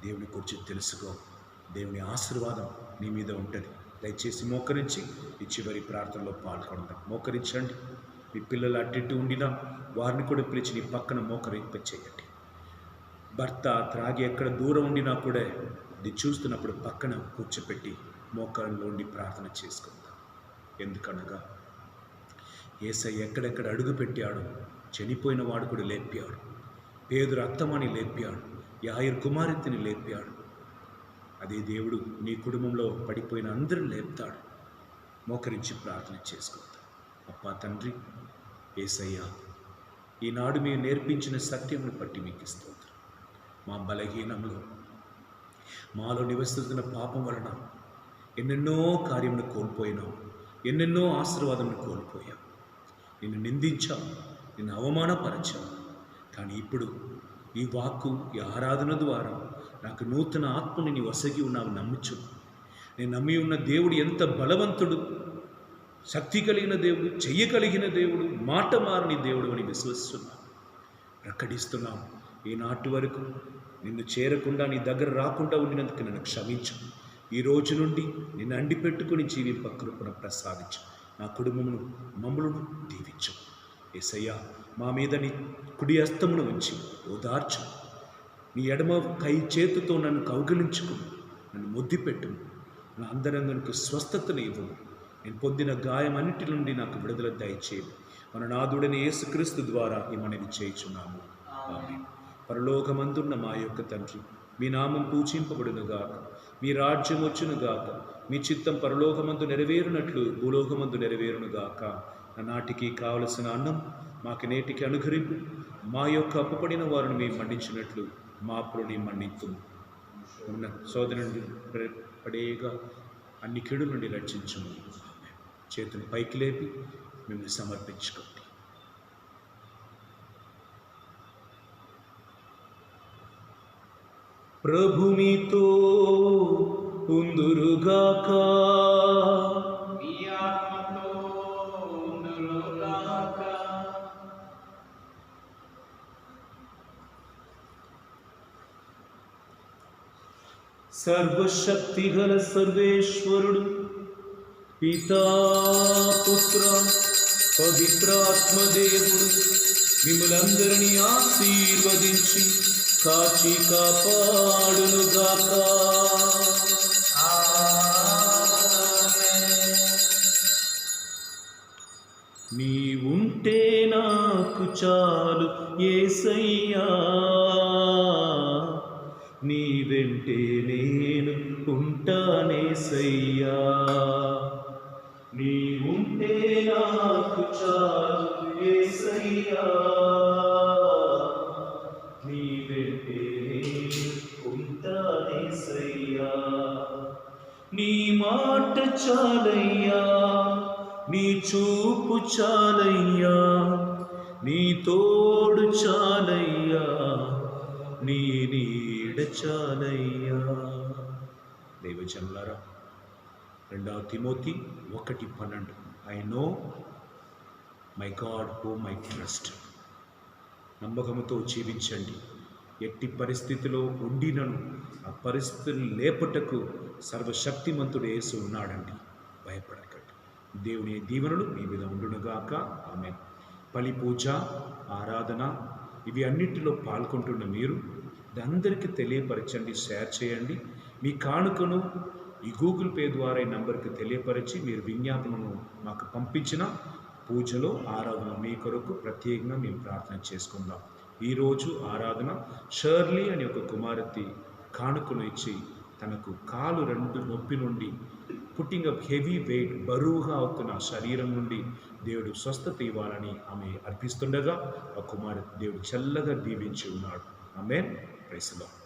దేవుని గురించి తెలుసుకో. దేవుని ఆశీర్వాదం నీ మీద ఉంటుంది. దయచేసి మోకరించి ఈ చివరి ప్రార్థనలో పాల్గొంటాం. మోకరించండి. మీ పిల్లలు అడ్డు ఉండినా వారిని కూడా పిలిచి నీ పక్కన మోకరింపచేయండి. భర్త త్రాగి ఎక్కడ దూరం ఉండినా కూడా ఇది చూస్తున్నప్పుడు పక్కన కూర్చోపెట్టి మోకాళ్ళలో ఉండి ప్రార్థన చేసుకుందాం. ఎందుకనగా యేసయ్య ఎక్కడెక్కడ అడుగు పెట్టాడు, చనిపోయిన వాడు కూడా లేపాడు. పేదరు అత్తమాని లేపాడు. యాయిరు కుమార్తెని లేపాడు. అదే దేవుడు నీ కుటుంబంలో పడిపోయిన అందరిని లేపుతాడు. మోకరించి ప్రార్థన చేసుకుందాం. అప్పా తండ్రి యేసయ్య, ఈనాడు మీరు నేర్పించిన సత్యమును బట్టి మీకు స్తోత్రం. మా బలహీనంలో మాలో నివసిస్తున్న పాపం వలన ఎన్నెన్నో కార్యమును కోల్పోయినాం, ఎన్నెన్నో ఆశీర్వాదమును కోల్పోయాం. నిన్ను నిందించాం, నిన్ను అవమానపరచాం. కానీ ఇప్పుడు ఈ వాక్కు, ఈ ఆరాధన ద్వారా నాకు నూతన ఆత్మని నీ వసగి ఉన్నావు నమ్ముచు. నేను నమ్మి ఉన్న దేవుడు ఎంత బలవంతుడు, శక్తి కలిగిన దేవుడు, చెయ్యగలిగిన దేవుడు, మాట మారని దేవుడు అని విశ్వసిస్తున్నాం, ప్రకటిస్తున్నాం. ఈనాటి వరకు నిన్ను చేరకుండా, నీ దగ్గర రాకుండా ఉండినందుకు నన్ను క్షమించు. ఈ రోజు నుండి నిన్ను అండి పెట్టుకుని జీవింప కృపను ప్రసాదించు. నా కుటుంబమును మమ్మలను దీవించు. యేసయ్యా, మా మీద నీ కుడి హస్తమును ఉంచి ఓదార్చు. నీ ఎడమ కై చేతితో నన్ను కౌగిలించుకుని నన్ను ముద్దిపెట్టు. నా అంతరంగంకు స్వస్థతను ఇవ్వు. నేను పొందిన గాయం అన్నిటి నుండి నాకు విడుదల దయచేయి. మన నాథుడైన యేసుక్రీస్తు ద్వారా ఈ మనవి చేయుచున్నాము. ఆమేన్. పరలోకమందున్న మా యొక్క తండ్రి, మీ నామం పూజింపబడునుగాక, మీ రాజ్యం వచ్చునుగాక, మీ చిత్తం పరలోకమందు నెరవేరునట్లు భూలోకమందు నెరవేరునుగాక. నాటికి కావలసిన అన్నం మాకు నేటికి అనుగ్రహింపు. మా యొక్క అప్పుపడిన వారిని మేము మన్నించినట్లు మా అప్పుని మన్నించు. ఉన్న సోదరుని పడేగా అన్ని కీడుల నుండి రక్షించము. చేతులు పైకి లేపి మిమ్మల్ని సమర్పించుకోండి. ప్రభు మీతో ఉందురుగాక. మీ ఆత్మతో ఉండునుగాక. సర్వశక్తిగల సర్వేశ్వరుడు పితా పుత్ర పవిత్రాత్మదేవుడు మిమ్మలందరినీ ఆశీర్వదించి కాచి కాపాడునుగాక. నీవుంటే నాకు చాలు యేసయ్యా, నీ వెంటే నేను ఉంటానేసయ్యా. నీవుంటే నాకు చాలు యేసయ్యా, నీ వెంటే నేను ఉంటానేసయ్యా. నీ మాట చాలయ్యా, నీ చూపు చాలయ్యా, నీ తోడు చాలయ్యా, నీ నీడ చాలయ్యా. దైవజనులారా, 2 తిమోతి 1:12 I know my God whom I trust. నమ్మకముతో జీవించండి. ఎట్టి పరిస్థితిలో ఉండినను ఆ పరిస్థితులు లేపుటకు సర్వశక్తిమంతుడు యేసు ఉన్నాడండి. భయపడకండి. దేవుని దీవెనలు మీ మీద ఉండునుగాక. ఆమేన్. బలి పూజ, ఆరాధన ఇవి అన్నిటిలో పాల్గొంటున్న మీరు అందరికీ తెలియపరచండి, షేర్ చేయండి. మీ కానుకను ఈ గూగుల్ పే ద్వారా ఈ నంబర్కి తెలియపరిచి మీరు విజ్ఞాపనను మాకు పంపించిన పూజలో ఆరాధన మీ కొరకు ప్రత్యేకంగా మేము ప్రార్థన చేసుకుందాం. ఈరోజు ఆరాధన షర్లీ అని ఒక కుమారతి కానుకను ఇచ్చి తనకు కాలు 2 నొప్పి నుండి పుట్టింగ్ అప్ హెవీ వెయిట్ బరువుగా అవుతున్న శరీరం నుండి దేవుడు స్వస్థత ఇవ్వాలని ఆమె అర్పిస్తుండగా ఆ కుమారతి దేవుడు చల్లగా దీవించి ఉన్నాడు. ఆమేన్. Praise the lord.